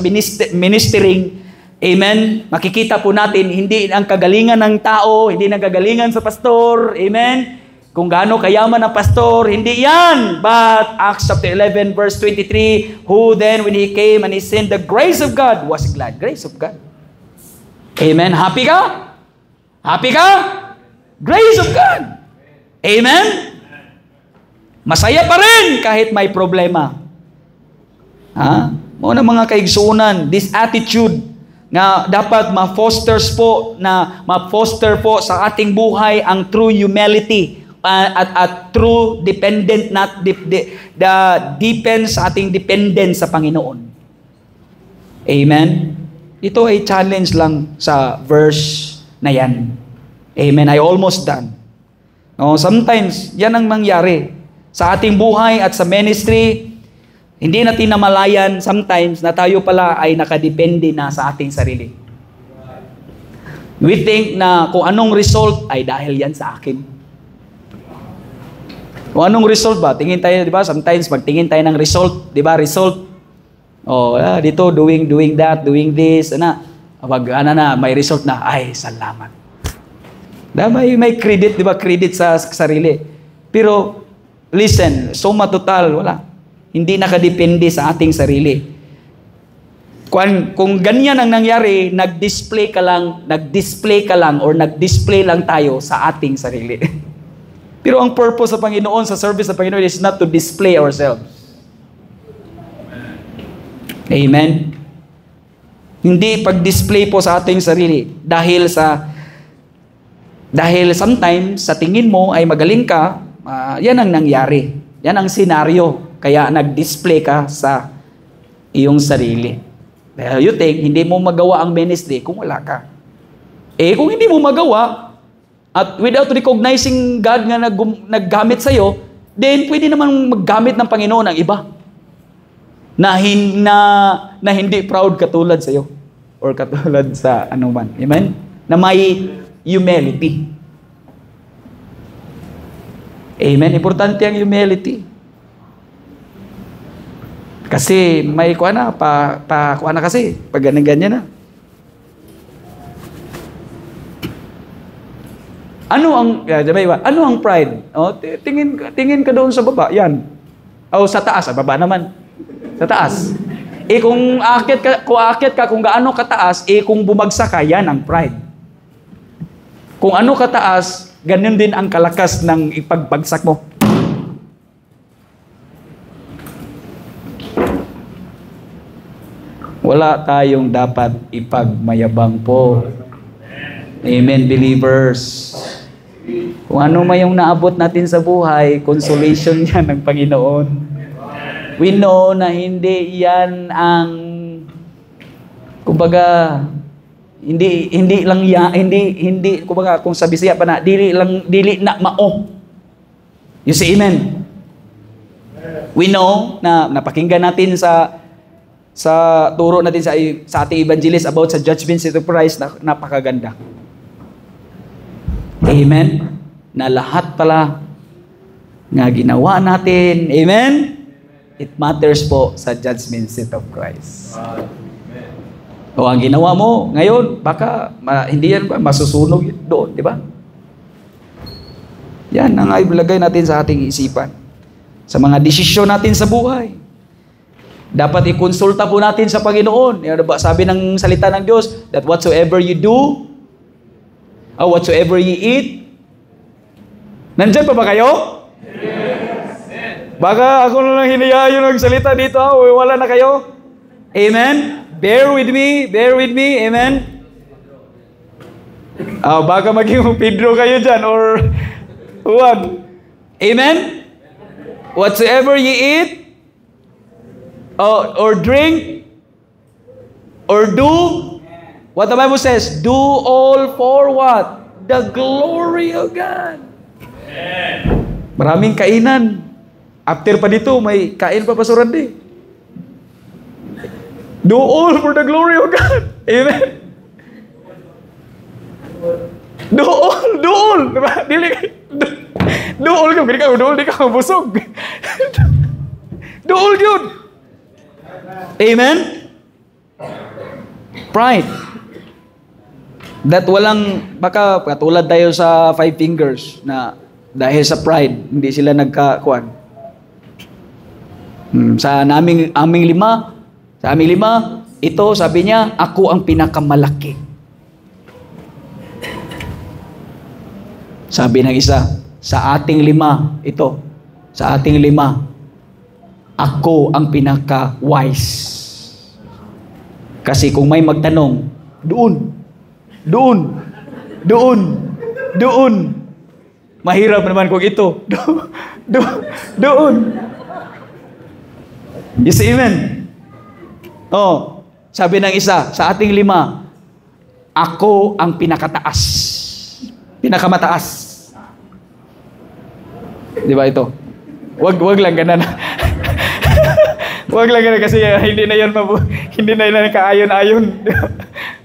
ministering. Amen? Makikita po natin, hindi ang kagalingan ng tao, hindi ang kagalingan sa pastor. Amen? Kung gaano kayaman ang pastor, hindi yan. But Acts chapter 11 verse 23, who then when he came and he seen the grace of God, was glad. Grace of God. Amen? Happy ka? Happy ka? Grace of God. Amen? Masaya pa rin kahit may problema. Ha? Muna mga kaigsuunan, this attitude nga dapat ma-foster po sa ating buhay ang true humility at true dependent, not depends sa ating dependence sa Panginoon. Amen? Ito ay challenge lang sa verse na yan. Amen. I almost done. No, sometimes, yan ang mangyari. Sa ating buhay at sa ministry, hindi natin namalayan sometimes na tayo pala ay nakadepende na sa ating sarili. We think na kung anong result ay dahil yan sa akin. Kung anong result ba? Tingin tayo, di ba? Sometimes magtingin tayo ng result. Di ba? Result. Dito, doing that, doing this, may result na, ay, salamat. May credit, di ba? Credit sa sarili. Pero, listen, suma total, wala. Hindi nakadepende sa ating sarili. Kung ganyan ang nangyari, nag-display lang tayo sa ating sarili. Pero ang purpose sa Panginoon, sa service sa Panginoon is not to display ourselves. Amen? Hindi pag-display po sa ating sarili dahil sometimes sa tingin mo ay magaling ka, yan ang nangyari. Yan ang senaryo. Kaya nag-display ka sa iyong sarili. Dahil you think, hindi mo magawa ang ministry kung wala ka. Kung hindi mo magawa, at without recognizing God nga naggamit sa'yo, then pwede naman maggamit ng Panginoon ang iba. Na hindi proud katulad sa iyo or katulad sa anuman. Amen? Na may humility. Amen? Importante ang humility. Kasi may kuha na kasi pag ganyan na. Ano ang pride? Tingin ka doon sa baba, yan. Sa taas, sa baba naman. Sa taas. Kung aakyat ka, kung gaano kataas, kung bumagsak ka, yan ang pride. Kung ano kataas, ganun din ang kalakas ng ipagbagsak mo. Wala tayong dapat ipagmayabang po. Amen, believers. Kung ano may yung naabot natin sa buhay, consolation yan ng Panginoon. We know na hindi yan ang kumbaga hindi kumbaga kung sa Bisaya pa na dili na mao. You see, amen. We know na napakinggan natin sa turo natin sa ating evangelist about sa judgment seat of Christ na napakaganda. Amen. Na lahat pala nga ginawa natin, amen. It matters po sa judgment seat of Christ. O ang ginawa mo ngayon, baka hindi yan masusunog doon, di ba? Yan ang ilagay natin sa ating isipan. Sa mga desisyon natin sa buhay. Dapat ikonsulta po natin sa Panginoon. Sabi ng salita ng Diyos, that whatsoever you do, or whatsoever you eat, nandyan pa ba kayo? Baka ako na lang hiniyayo ng salita dito, wala na kayo? Amen? Bear with me, amen? Baka maging Pedro kayo dyan, or Juan. Amen? Whatsoever you eat, or drink, or do, what the Bible says, do all for what? The glory of God. Maraming kainan. After pa dito, may kain pa pasuran din. Do all for the glory of God. Amen? Do all. Diba? Do all ka. Di ka mabusog. Do all yun. Amen? Pride. That walang, baka katulad tayo sa 5 fingers na dahil sa pride, hindi sila nagkakuan. Sa aming lima, ito sabi niya, ako ang pinakamalaki. Sabi ng isa, sa ating lima, ako ang pinaka-wise. Kasi kung may magtanong, doon. Mahirap naman kung ito. Doon. You see, amen? Sabi ng isa, sa ating lima, ako ang pinakamataas. Di ba ito? Wag lang ganun. Wag lang ganun kasi hindi na yan kaayon-ayon.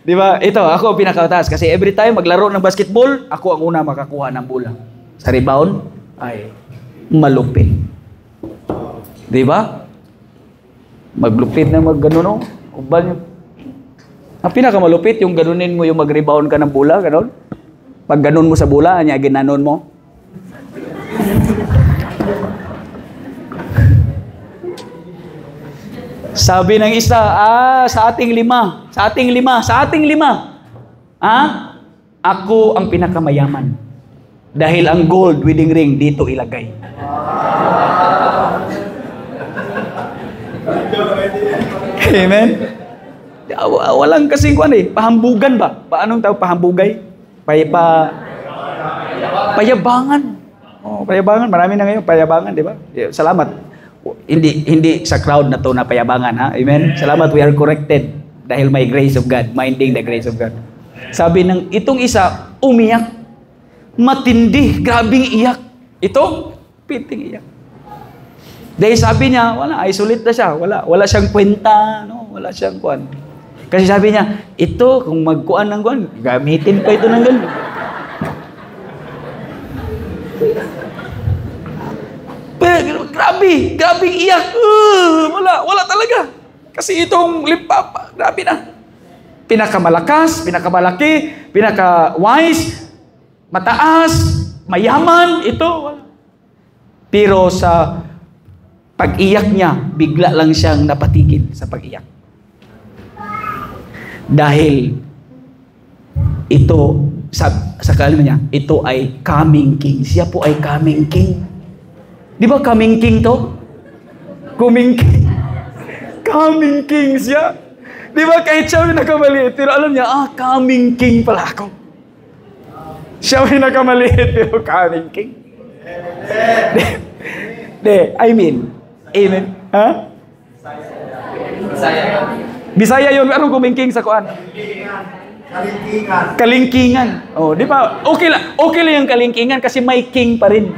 Di ba? Ito, ako ang pinakamataas kasi every time maglaro ng basketball, ako ang una makakuha ng bola. Sa rebound, ay malupit. Di ba? Maglupit na gano'n, ang pinakamalupit, yung ganunin mo yung mag-rebound ka ng bola, gano'n. Pag ganon mo sa bola, anya ginanon mo. Sabi ng isa, sa ating lima, ako ang pinakamayaman. Dahil ang gold wedding ring dito ilagay. Amen? Walang kasing pahambugan ba? Paanong tawag pahambugay? Payabangan. Payabangan. Marami na ngayon payabangan, di ba? Salamat. Hindi sa crowd na to na payabangan, ha? Amen? Salamat, we are corrected. Dahil may grace of God. Minding the grace of God. Sabi ng itong isa, umiyak. Matindi. Grabing iyak. Ito, piting iyak. Dahil sabi niya, isolate na siya. Wala siyang kwenta, no? Wala siyang kuan. Kasi sabi niya, ito, kung magkuan ng kuan, gamitin pa ito ng ganun. Grabing iyak. Wala talaga. Kasi itong limpapa, grabe na. Pinakamalakas, pinakamalaki, pinaka-wise, mataas, mayaman, ito. Wala. Pero sa pag-iyak niya, bigla lang siyang napatigil sa pag-iyak. Dahil ito, sa kalima niya, ito ay coming king. Siya po ay coming king. Di ba coming king to? Coming king. Coming king siya. Di ba kahit siya may nakamaliit, pero alam niya, coming king pala ako. Siya may nakamaliit, pero coming king. Amen. Ha? Bisaya yun. Anong kumingking sa kuan? Kalingkingan. Di ba? Okay lang yung kalingkingan kasi may king pa rin.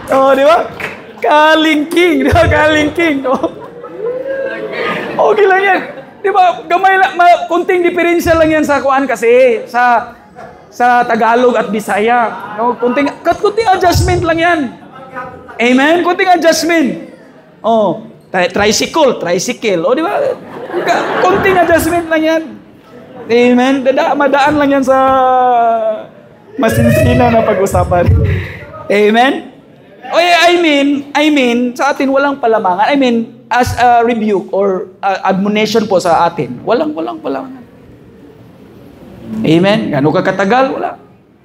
Di ba? Kalingking. Di ba? Kalingking. Okay lang yan. Di ba? Gamay lang. Kunting diferensya lang yan sa kuan kasi. Sa Tagalog at Bisaya. Kunting adjustment lang yan. Amen? Kunting adjustment. Tricycle. Di ba? Kunting adjustment lang yan. Amen? Madaan lang yan sa Masinsinan na pag-usapan. Amen? I mean, sa atin walang palamangan. I mean, as a rebuke or admonition po sa atin, walang palamangan. Amen? Gano'n ka katagal? Wala.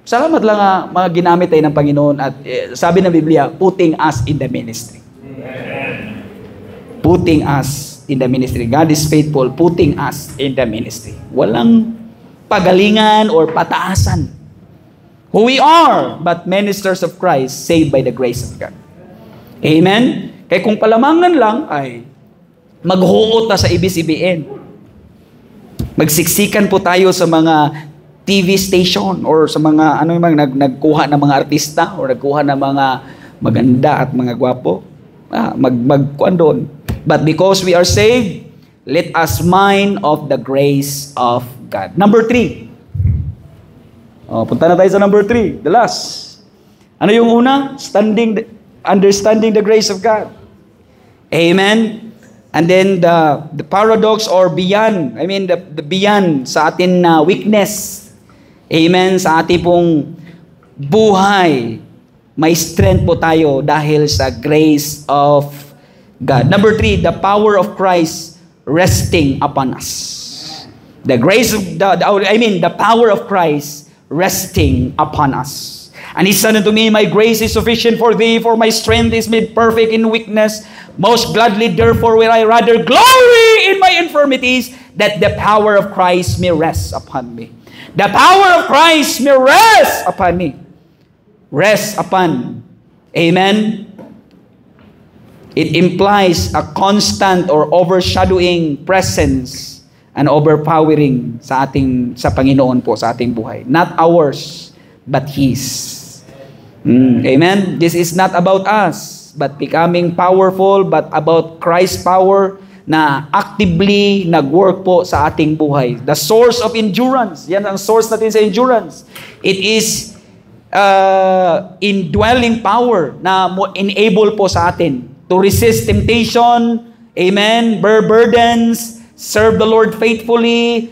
Salamat lang mga ginamit tayo ng Panginoon at sabi ng Biblia, putting us in the ministry. Putting us in the ministry. God is faithful, putting us in the ministry. Walang pagalingan or pataasan. Who we are, but ministers of Christ, saved by the grace of God. Amen? Kaya kung palamangan lang, ay maghuot na sa ABS-CBN. Magsiksikan po tayo sa mga TV station or sa mga nagkuha ng mga artista or nagkuha ng mga maganda at mga gwapo. Magkuhan doon. But because we are saved, let us mind of the grace of God. Number 3. Punta na tayo sa number 3, the last. Ano yung una? Understanding the grace of God. Amen. And then the paradox or beyond, the beyond sa atin na weakness. Amen. Sa ating pong buhay, may strength po tayo dahil sa grace of God. Number 3, the power of Christ resting upon us. The power of Christ resting upon us. And He said unto me, my grace is sufficient for thee, for my strength is made perfect in weakness. Most gladly, therefore, will I rather glory in my infirmities, that the power of Christ may rest upon me. The power of Christ may rest upon me. Rest upon. Amen? It implies a constant or overshadowing presence and overpowering sa Panginoon po, sa ating buhay. Not ours, but His. Amen? This is not about us, but becoming powerful, but about Christ's power na actively nag-work po sa ating buhay. The source of endurance. Yan ang source natin sa endurance. It is indwelling power na enable po sa atin to resist temptation, amen, bear burdens, serve the Lord faithfully,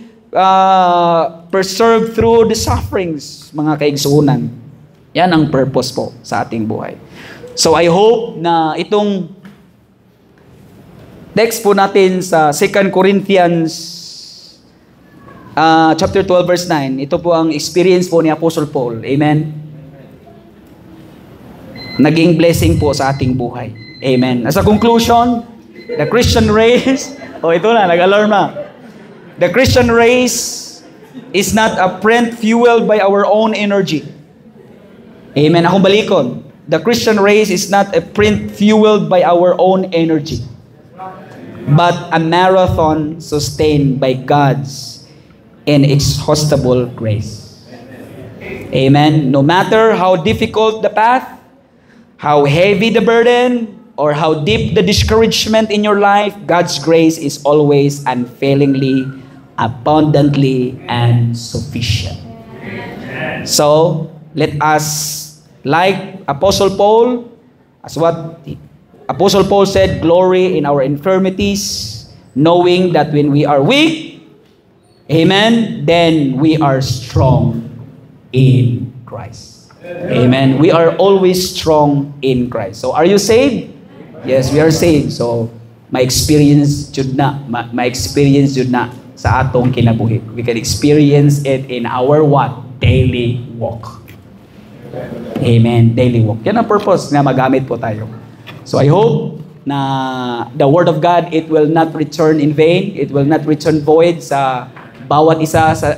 persevere through the sufferings, mga kaigsuunan. Yan ang purpose po sa ating buhay. So I hope na itong text po natin sa 2 Corinthians chapter 12 verse 9, ito po ang experience po ni Apostle Paul. Amen? Naging blessing po sa ating buhay. Amen. As a conclusion, the Christian race, ito na, nag-alarm na. The Christian race is not a print fueled by our own energy. Amen. Akong balikon. The Christian race is not a print fueled by our own energy, but a marathon sustained by God's inexhaustible grace. Amen. No matter how difficult the path, how heavy the burden, or how deep the discouragement in your life, God's grace is always unfailingly, abundantly, and sufficient. So, let us, like Apostle Paul, as what Apostle Paul said, glory in our infirmities, knowing that when we are weak, amen, then we are strong in Christ. Amen. We are always strong in Christ. So, are you saved? Yes, we are saved. So, my experience jud na sa atong kinabuhi. We can experience it in our what? Daily walk. Amen. Daily walk. Yan ang purpose na magamit po tayo. So, I hope na the Word of God, it will not return in vain. It will not return void sa bawat isa sa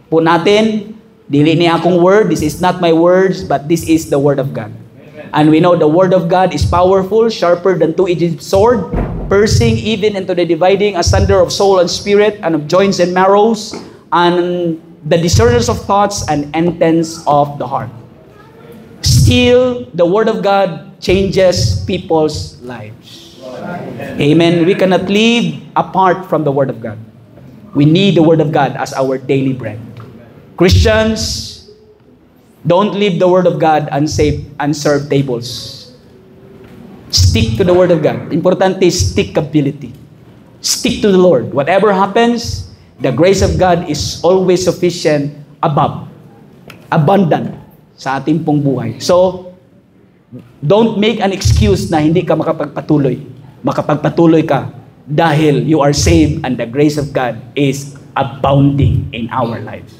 po natin. Dili ni akong word. This is not my words, but this is the Word of God. And we know the Word of God is powerful, sharper than two-edged sword, piercing even into the dividing asunder of soul and spirit, and of joints and marrows, and the discerners of thoughts and intents of the heart. Still, the Word of God changes people's lives. Amen. We cannot live apart from the Word of God. We need the Word of God as our daily bread. Christians, don't leave the Word of God unserved tables. Stick to the Word of God. Importante is stickability. Stick to the Lord. Whatever happens, the grace of God is always sufficient, above, abundant, sa ating pong buhay. So, don't make an excuse na hindi ka makapagpatuloy. Makapagpatuloy ka dahil you are saved and the grace of God is abounding in our lives.